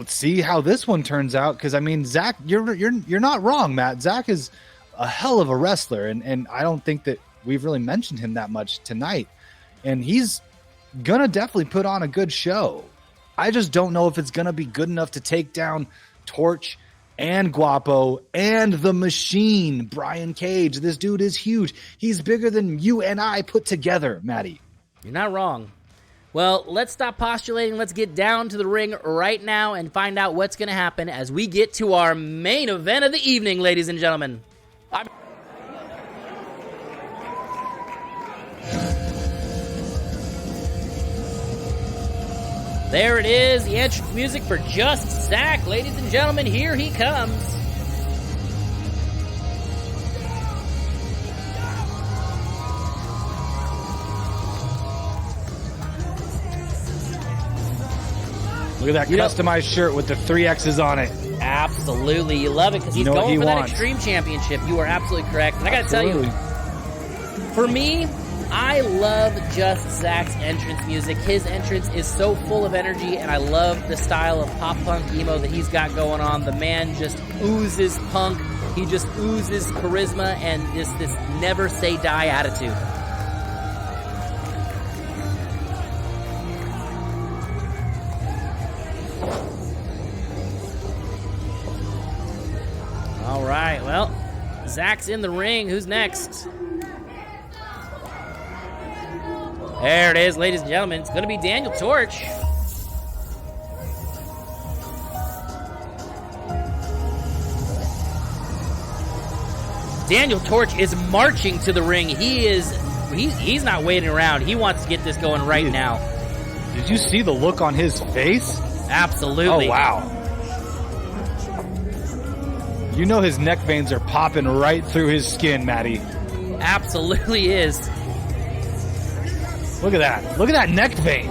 see how this one turns out. Because I mean, Zack, you're not wrong, Matt. Zack is a hell of a wrestler, and I don't think that we've really mentioned him that much tonight. And he's gonna definitely put on a good show. I just don't know if it's gonna be good enough to take down Torch and Guapo and the Machine, Brian Cage. This dude is huge. He's bigger than you and I put together, Maddie. You're not wrong. Well, let's stop postulating. Let's get down to the ring right now and find out what's going to happen as we get to our main event of the evening, ladies and gentlemen. There it is, the entrance music for Just Zack. Ladies and gentlemen, here he comes. Look at that customized shirt with the 3 X's on it. Absolutely. You love it because he's going for that Extreme Championship. You are absolutely correct. And I got to tell you, for me, I love Just Zack's entrance music. His entrance is so full of energy, and I love the style of pop-punk emo that he's got going on. The man just oozes punk. He just oozes charisma and this never-say-die attitude. All right, well, Zack's in the ring. Who's next? There it is, ladies and gentlemen. It's going to be Daniel Torch. Daniel Torch is marching to the ring. He's not waiting around. He wants to get this going right now. Did you see the look on his face? Absolutely. Oh, wow. You know his neck veins are popping right through his skin, Maddie. Absolutely is. Look at that. Look at that neck vein.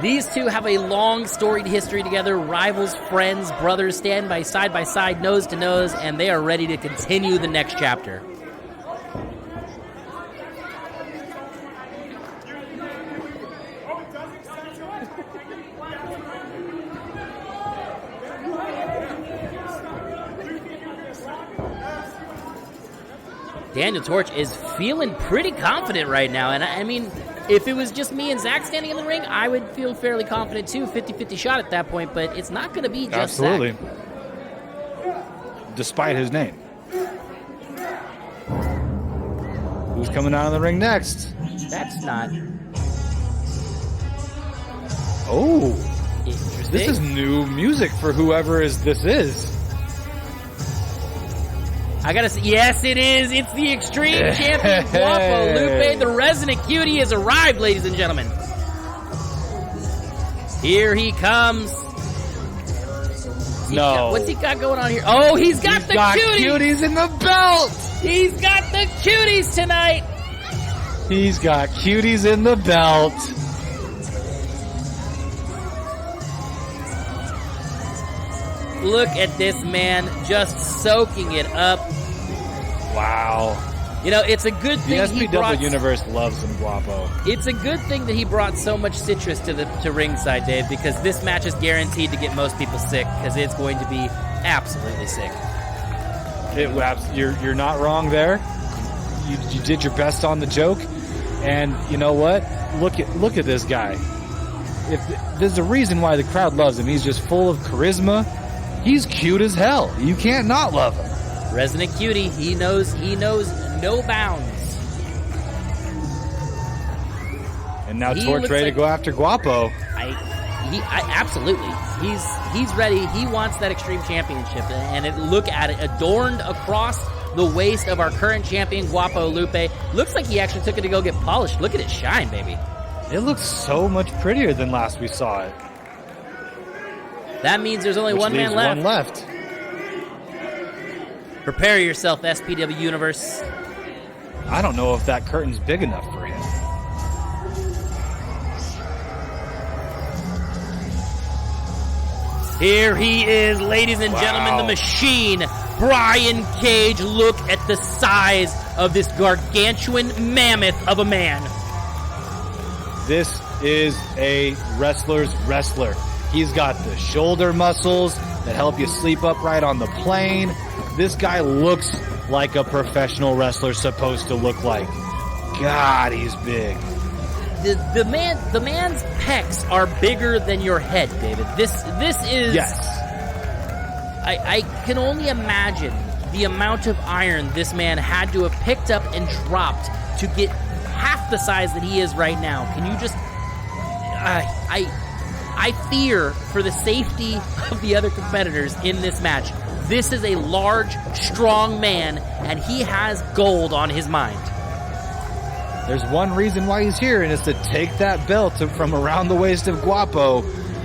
These two have a long storied history together. Rivals, friends, brothers, stand by side, nose to nose, and they are ready to continue the next chapter. Daniel Torch is feeling pretty confident right now. And I mean, if it was just me and Zack standing in the ring, I would feel fairly confident too. 50-50 shot at that point, but it's not going to be just Absolutely. Zack. Despite his name. Who's coming out of the ring next? That's not. Oh. Interesting. This is new music for whoever this is. I gotta say, yes, it is. It's the Extreme Champion, Guapo Lupe. The Resident Cutie has arrived, ladies and gentlemen. Here he comes. What's he got going on here? Oh, he's got cuties in the belt. He's got the cuties tonight. He's got cuties in the belt. Look at this man just soaking it up. Wow. You know, it's a good thing the SPW universe loves him, Guapo. It's a good thing that he brought so much citrus to ringside, Dave, because this match is guaranteed to get most people sick, because it's going to be absolutely sick. You're not wrong there. You did your best on the joke, and you know what? Look at this guy. There's a reason why the crowd loves him. He's just full of charisma. He's cute as hell. You can't not love him. Resident Cutie. He knows no bounds. And now Torch ready to go after Guapo. Absolutely. He's ready. He wants that Extreme Championship. And look at it, adorned across the waist of our current champion, Guapo Lupe. Looks like he actually took it to go get polished. Look at it shine, baby. It looks so much prettier than last we saw it. That means there's only one man left. Prepare yourself, SPW Universe. I don't know if that curtain's big enough for him. Here he is, ladies and gentlemen, the Machine, Brian Cage. Look at the size of this gargantuan mammoth of a man. This is a wrestler's wrestler. He's got the shoulder muscles that help you sleep upright on the plane. This guy looks like a professional wrestler's supposed to look like. God, he's big. The man's pecs are bigger than your head, David. This is. Yes. I can only imagine the amount of iron this man had to have picked up and dropped to get half the size that he is right now. Can you just? I fear for the safety of the other competitors in this match. This is a large, strong man, and he has gold on his mind. There's one reason why he's here, and it's to take that belt from around the waist of Guapo,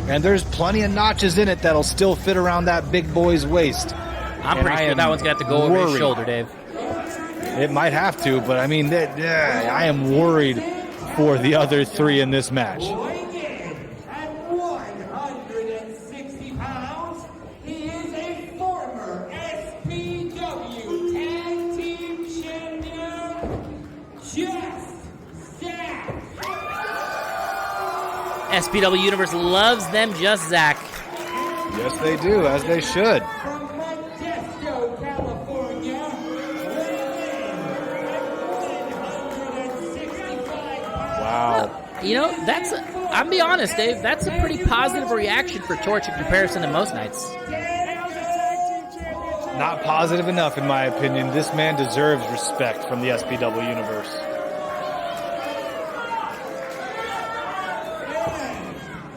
and there's plenty of notches in it that'll still fit around that big boy's waist. I'm pretty sure that one's going to have to go over his shoulder, Dave. It might have to, but I mean, I am worried for the other three in this match. Weighing in at 160 pounds, he is a former SPW Tag Team Champion, Zack. SPW Universe loves them just Zack. Yes, they do, as they should. From Modesto, California, Wow. You know, I'm be honest, Dave, that's a pretty positive reaction for Torch in comparison to most nights. Not positive enough, in my opinion. This man deserves respect from the SPW Universe.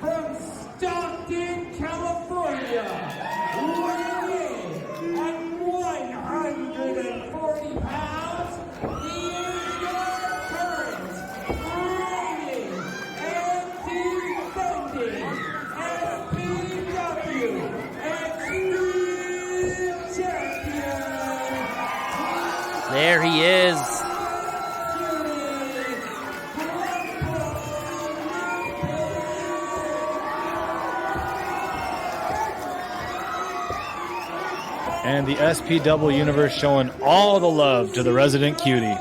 from Stockton, California, weighing in at 140 pounds, he is your current reigning and defending SPW Extreme Champion. There he is. And the SPW Universe showing all the love to the resident cutie.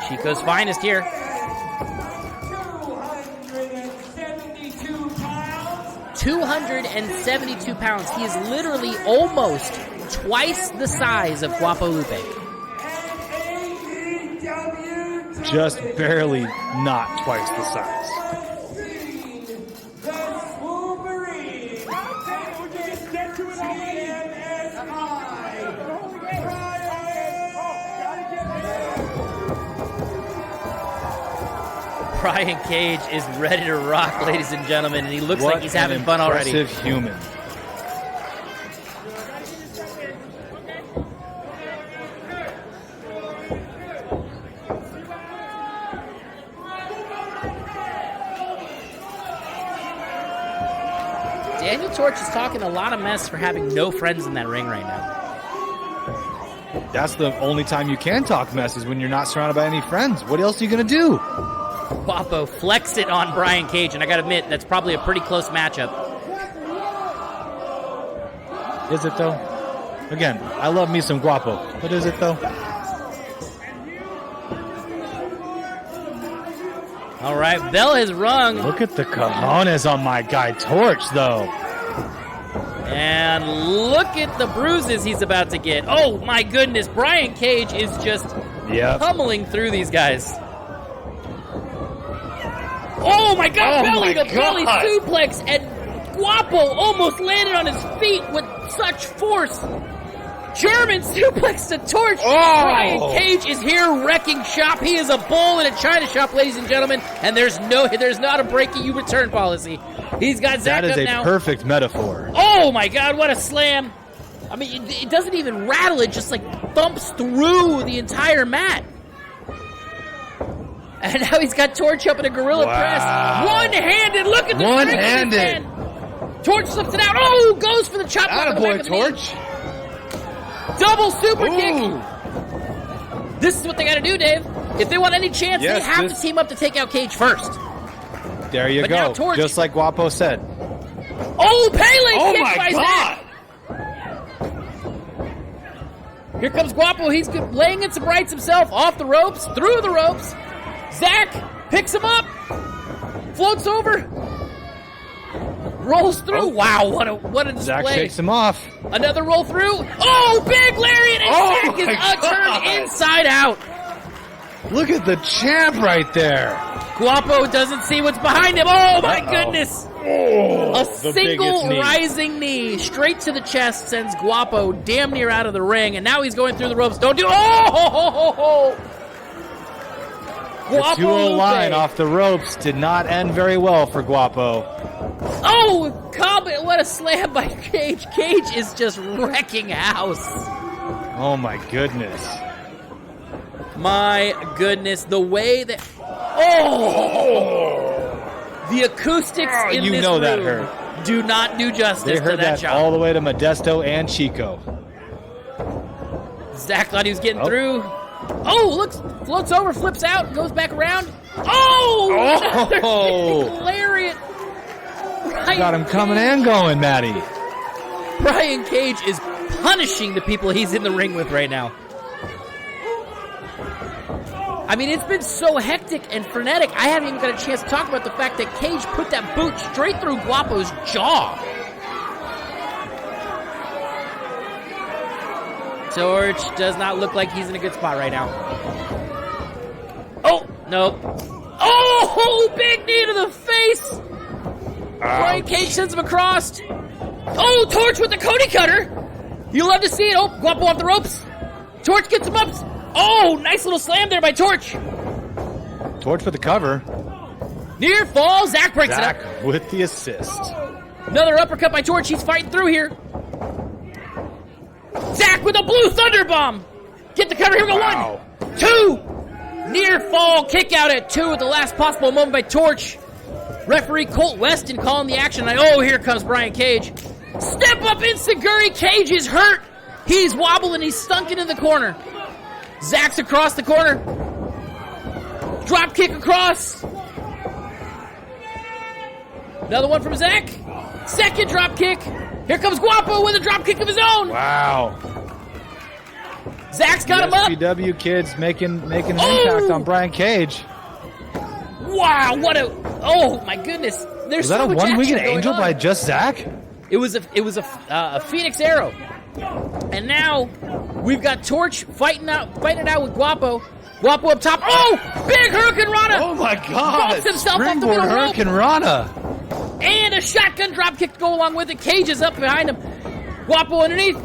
Chico's finest here. 272 pounds. 272 pounds. He is literally almost twice the size of Guapo Lupe. Just barely not twice the size. Brian Cage is ready to rock, ladies and gentlemen, and he looks like he's having fun already. Impressive human. Daniel Torch is talking a lot of mess for having no friends in that ring right now. That's the only time you can talk mess is when you're not surrounded by any friends. What else are you going to do? Guapo flex it on Brian Cage, and I gotta admit, that's probably a pretty close matchup. Is it, though? Again, I love me some Guapo, but is it, though? All right, bell has rung. Look at the cojones on my guy Torch, though. And look at the bruises he's about to get. Oh, my goodness. Brian Cage is just pummeling through these guys. Oh, my God. Belly suplex. And Guapo almost landed on his feet with such force. German suplex to Torch. Oh. Brian Cage is here wrecking shop. He is a bull in a china shop, ladies and gentlemen. And there's not a breaking you return policy. He's got Zack up now. That is a perfect metaphor. Oh my God, what a slam. I mean, it doesn't even rattle. It just like thumps through the entire mat. And now he's got Torch up in a gorilla press. One-handed. Look at the one-handed. Torch slips it out. Oh, goes for the chop. Attaboy, Torch. Double super kick. This is what they got to do, Dave. If they want any chance, they have to team up to take out Cage first. There you go. Torch, just like Guapo said. Oh, Pele kick my by God. Zack. Here comes Guapo. He's laying in some rights himself. Off the ropes, through the ropes. Zack picks him up, floats over, rolls through. Wow, what a display. Zack shakes him off. Another roll through. Oh, big lariat, and Zack is turned inside out. Look at the champ right there. Guapo doesn't see what's behind him. Oh, my goodness. A the single biggest knee. rising knee straight to the chest sends Guapo damn near out of the ring, and now he's going through the ropes. Don't do it. Oh! The Guapo 2-0 Lupe. line off the ropes did not end very well for Guapo. Oh, what a slam by Cage. Cage is just wrecking house. Oh my goodness. My goodness, the way that... Oh! The acoustics in you this know room that hurt. do not do justice They to heard that that job. all the way to Modesto and Chico. Zack thought he was getting through. Oh, looks, floats over, flips out, goes back around. Oh! Another big lariat. Got him coming and going, Matty. Brian Cage is punishing the people he's in the ring with right now. I mean, it's been so hectic and frenetic, I haven't even got a chance to talk about the fact that Cage put that boot straight through Guapo's jaw. Torch does not look like he's in a good spot right now. Oh, no. Oh, big knee to the face. Brian Cage sends him across. Oh, Torch with the Cody Cutter. You love to see it. Oh, Guapo off the ropes. Torch gets him up. Oh, nice little slam there by Torch. Torch for the cover. Near fall. Zack breaks it up. Zack with the assist. Another uppercut by Torch. He's fighting through here. Zack with a blue thunder bomb. Get the cover. Here we go. Wow. 1, 2. Near fall kick out at 2 at the last possible moment by Torch. Referee Colt Weston calling the action. Oh, here comes Brian Cage. Step up Inseguri. Cage is hurt. He's wobbling. He's sunken in the corner. Zack's across the corner. Drop kick across. Another one from Zack. Second drop kick. Here comes Guapo with a drop kick of his own. Wow. Zack's got him up. SPW kids making an impact on Brian Cage. Wow, what a... Oh, my goodness. There's Was that so a much one-winged action going angel on. by just Zack? It was a Phoenix Arrow. And now we've got Torch fighting it out with Guapo. Guapo up top. Oh, big Hurricane Rana. Oh my God! Bumps himself off the Springboard middle rope. Hurricane Rana. And a shotgun drop kick to go along with it. Cage is up behind him. Guapo underneath.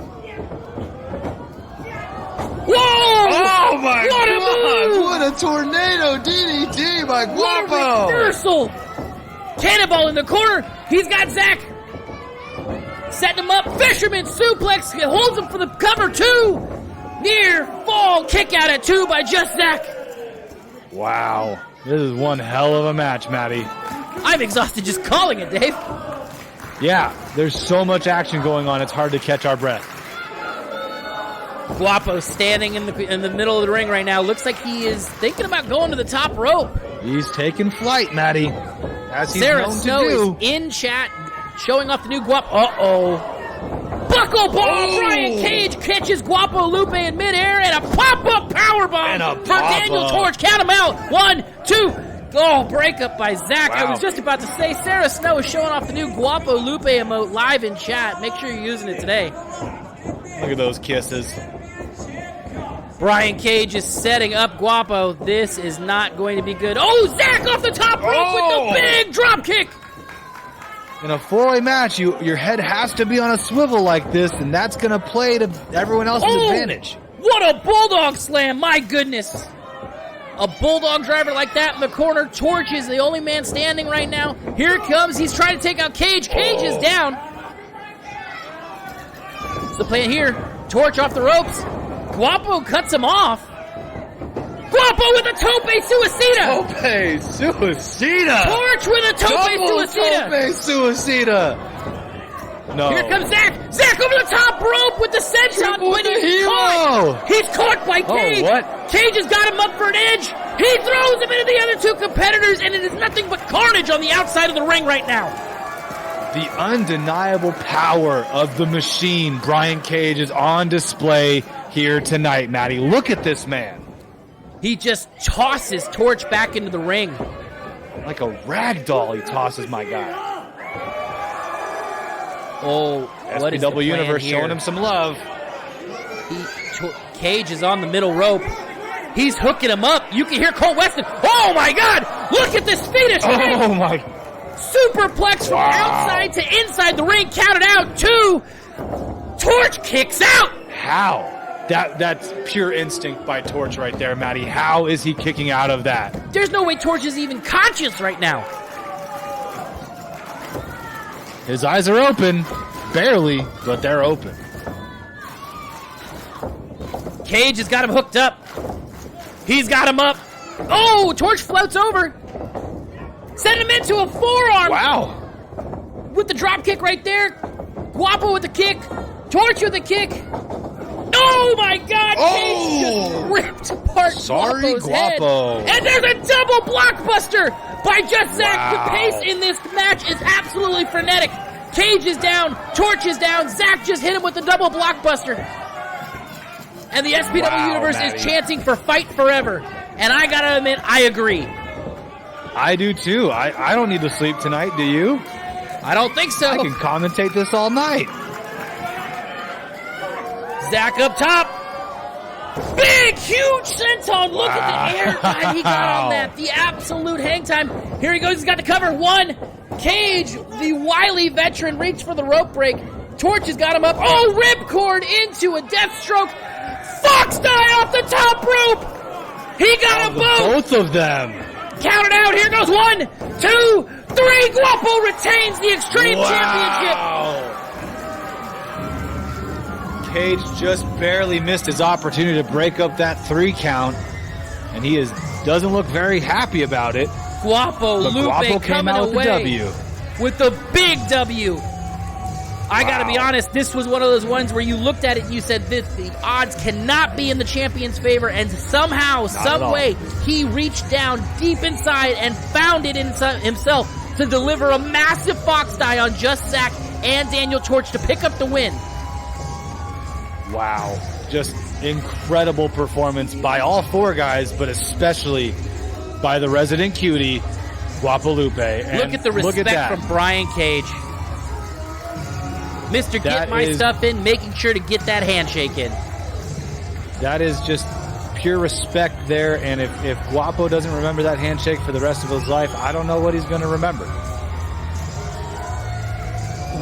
Whoa! Oh my What a move! What a tornado DDT by What a Guapo! reversal! Cannonball in the corner. He's got Zack. Setting him up. Fisherman suplex. Holds him for the cover. 2. Near fall kick out at 2 by just Zack. Wow. This is one hell of a match, Matty. I'm exhausted just calling it, Dave. Yeah, there's so much action going on, it's hard to catch our breath. Guapo standing in the middle of the ring right now. Looks like he is thinking about going to the top rope. He's taking flight, Matty. As he's Sarah known Snow to do. is in chat, showing off the new Guapo. Uh-oh. Buckle ball! Brian Cage catches Guapo Lupe in midair, and a pop-up powerbomb for Daniel Torch. Count him out. 1, 2. Oh, breakup by Zack. Wow. I was just about to say, Sarah Snow is showing off the new Guapo Lupe emote live in chat. Make sure you're using it today. Look at those kisses. Brian Cage is setting up Guapo. This is not going to be good. Oh, Zack off the top rope with the big drop kick. In a 4-way match, your head has to be on a swivel like this, and that's going to play to everyone else's advantage. What a bulldog slam. My goodness. A bulldog driver like that in the corner. Torch is the only man standing right now. Here it comes. He's trying to take out Cage. Cage is down. So playing here. Torch off the ropes. Guapo cuts him off. Guapo with a tope suicida. Tope suicida. Torch with a tope suicida. Tope suicida. No. Here comes Zack. Zack over the top rope with the senton, but he's caught. He's caught by Cage. Oh, what? Cage has got him up for an edge. He throws him into the other 2 competitors, and it is nothing but carnage on the outside of the ring right now. The undeniable power of the machine, Brian Cage, is on display here tonight, Maddie. Look at this man. He just tosses Torch back into the ring. Like a rag doll, he tosses my guy. Oh, what is the SPW plan Universe here? showing him some love. Cage is on the middle rope. He's hooking him up. You can hear Cole Weston. Oh, my God. Look at this speed of strength. Oh, my. Superplex from outside to inside the ring. Counted out. 2. Torch kicks out. How? That's pure instinct by Torch right there, Maddie. How is he kicking out of that? There's no way Torch is even conscious right now. His eyes are open. Barely, but they're open. Cage has got him hooked up. He's got him up. Oh, Torch floats over. Send him into a forearm. Wow. With the drop kick right there. Guapo with the kick. Torch with the kick. Oh my God! Cage just ripped apart Guapo's Guapo. head. And there's a double blockbuster by Just Zack. Wow. The pace in this match is absolutely frenetic. Cage is down. Torch is down. Zack just hit him with the double blockbuster. And the SPW Universe Maddie. is chanting for Fight Forever. And I gotta admit, I agree. I do too. I don't need to sleep tonight, do you? I don't think so. I can commentate this all night. Zack up top. Big, huge senton. Look at the air time he got on that. The absolute hang time. Here he goes. He's got the cover. 1. Cage, the wily veteran, reached for the rope break. Torch has got him up. Oh, ripcord into a death stroke. Fox die off the top rope. He got a boot. Both of them. Count it out. Here goes 1, 2, 3. Guapo retains the Extreme Championship. Cage just barely missed his opportunity to break up that 3 count, and he doesn't look very happy about it. Guapo Lupe Guapo came coming out with away the W. with the big W. I gotta be honest, this was one of those ones where you looked at it and you said, the odds cannot be in the champion's favor, and somehow, some way, he reached down deep inside and found it inside himself to deliver a massive fox die on Just Zack and Daniel Torch to pick up the win. Wow. Just incredible performance by all 4 guys, but especially by the resident cutie, Guapo Lupe. And look at the respect from Brian Cage. Mr. Get My Stuff In, making sure to get that handshake in. That is just pure respect there, and if Guapo doesn't remember that handshake for the rest of his life, I don't know what he's going to remember.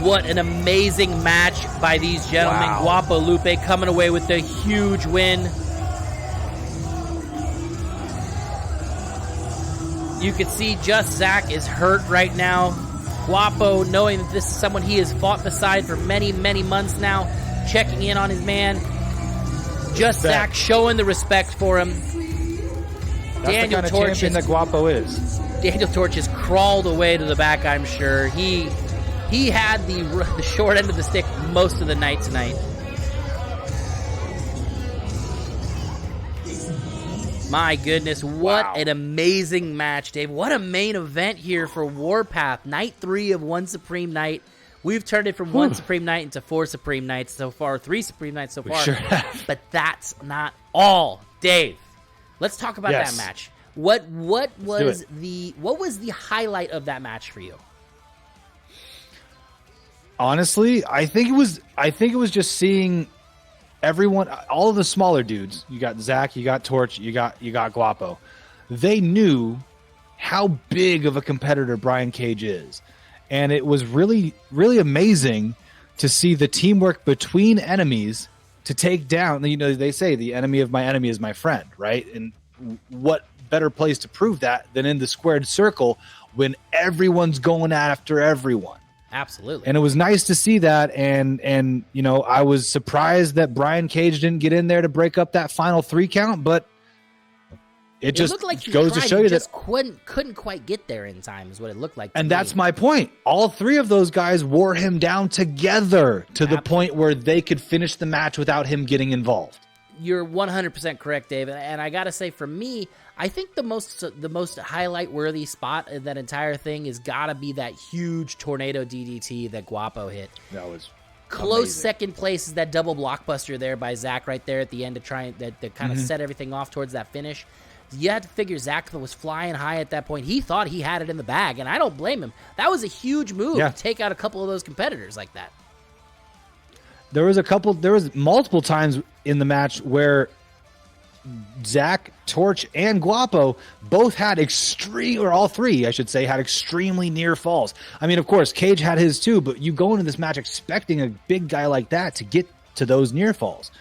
What an amazing match by these gentlemen. Wow. Guapo Lupe coming away with a huge win. You can see Just Zack is hurt right now. Guapo, knowing that this is someone he has fought beside for many, many months now, checking in on his man. Just Zack showing the respect for him. That's Daniel the kind of Torch champion that Guapo is. Daniel Torch has crawled away to the back, I'm sure. He had the short end of the stick most of the night tonight. My goodness, what an amazing match, Dave. What a main event here for Warpath. Night 3 of One Supreme Night. We've turned it from One Supreme Night into 4 Supreme Nights so far, 3 Supreme Nights so far. Sure have. But that's not all. Dave, let's talk about that match. What was the highlight of that match for you? Honestly, I think it was just seeing everyone, all of the smaller dudes. You got Zack, you got Torch, you got Guapo. They knew how big of a competitor Brian Cage is, and it was really, really amazing to see the teamwork between enemies to take down. You know, they say the enemy of my enemy is my friend, right? And what better place to prove that than in the squared circle when everyone's going after everyone. Absolutely. And it was nice to see that, and you know, I was surprised that Brian Cage didn't get in there to break up that final 3 count, but it just looked like goes to show you that couldn't quite get there in time is what it looked like. And that's my point. All 3 of those guys wore him down together to the point where they could finish the match without him getting involved. You're 100% correct, Dave. And I got to say, for me, I think the most highlight-worthy spot in that entire thing has got to be that huge tornado DDT that Guapo hit. That was close. amazing. Second place is that double blockbuster there by Zack right there at the end to try that kind of set everything off towards that finish. You had to figure Zack was flying high at that point. He thought he had it in the bag, and I don't blame him. That was a huge move to take out a couple of those competitors like that. There was multiple times in the match where Zack, Torch, and Guapo both had all three, I should say, had extremely near falls. I mean, of course, Cage had his too, but you go into this match expecting a big guy like that to get to those near falls.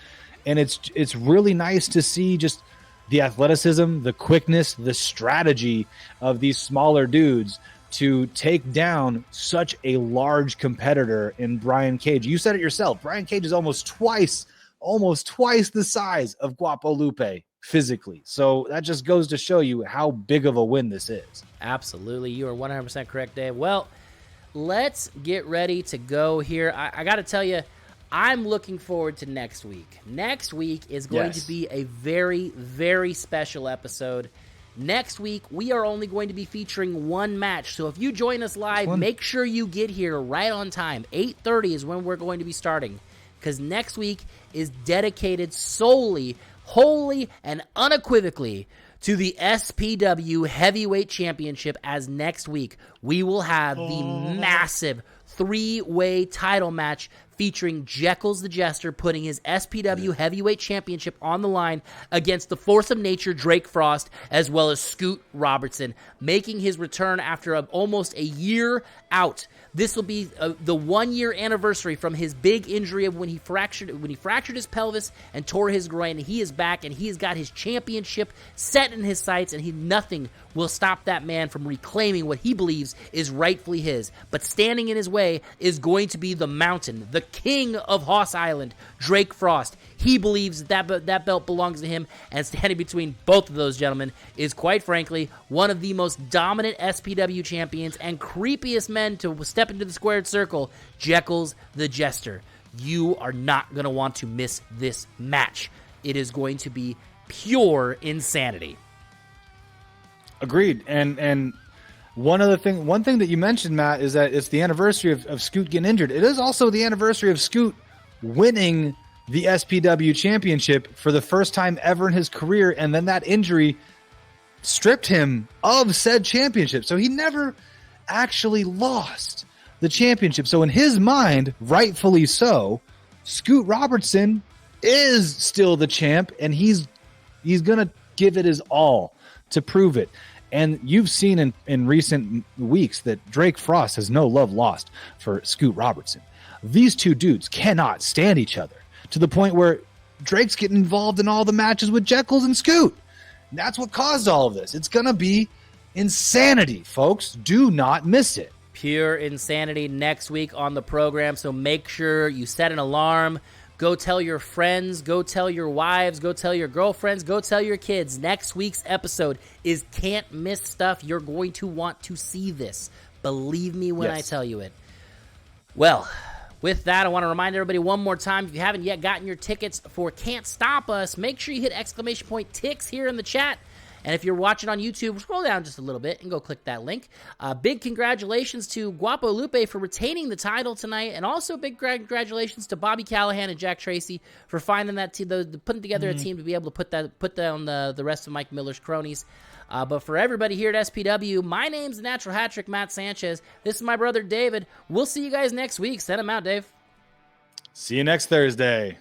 And it's really nice to see just the athleticism, the quickness, the strategy of these smaller dudes to take down such a large competitor in Brian Cage. You said it yourself. Brian Cage is almost twice the size of Guapo Lupe physically. So that just goes to show you how big of a win this is. Absolutely. You are 100% correct, Dave. Well, let's get ready to go here. I got to tell you, I'm looking forward to next week. Next week is going to be a very, very special episode. Next week, we are only going to be featuring one match. So if you join us live, make sure you get here right on time. 8:30 is when we're going to be starting. Because next week is dedicated solely, wholly, and unequivocally to the SPW Heavyweight Championship, as next week we will have the massive 3-way title match featuring Jekyll's the Jester putting his SPW Heavyweight Championship on the line against the Force of Nature Drake Frost, as well as Scoot Robertson, making his return after almost a year out. This will be the 1-year anniversary from his big injury of when he fractured his pelvis and tore his groin. He is back, and he has got his championship set in his sights, and nothing will stop that man from reclaiming what he believes is rightfully his. But standing in his way is going to be the Mountain, the king of Hoss Island, Drake Frost. He believes that belt belongs to him, and standing between both of those gentlemen is, quite frankly, one of the most dominant SPW champions and creepiest men to step into the squared circle, Jekyll's the Jester. You are not going to want to miss this match. It is going to be pure insanity. Agreed. And one thing that you mentioned, Matt, is that it's the anniversary of Scoot getting injured. It is also the anniversary of Scoot winning the SPW championship for the first time ever in his career, and then that injury stripped him of said championship. So he never actually lost the championship. So in his mind, rightfully so, Scoot Robertson is still the champ, and he's going to give it his all to prove it. And you've seen in recent weeks that Drake Frost has no love lost for Scoot Robertson. These two dudes cannot stand each other, to the point where Drake's getting involved in all the matches with Jekyll and Scoot. And that's what caused all of this. It's going to be insanity, folks. Do not miss it. Pure insanity next week on the program, so make sure you set an alarm. Go tell your friends, go tell your wives, go tell your girlfriends, go tell your kids. Next week's episode is can't miss stuff. You're going to want to see this. Believe me when I tell you it. Well, with that, I want to remind everybody one more time, if you haven't yet gotten your tickets for Can't Stop Us, make sure you hit !TICKS here in the chat. And if you're watching on YouTube, scroll down just a little bit and go click that link. Big congratulations to Guapo Lupe for retaining the title tonight, and also big congratulations to Bobby Callahan and Jack Tracy for finding that putting together a team to be able to put down the rest of Mike Miller's cronies. But for everybody here at SPW, my name's the Natural Hat Trick, Matt Sanchez. This is my brother David. We'll see you guys next week. Send him out, Dave. See you next Thursday.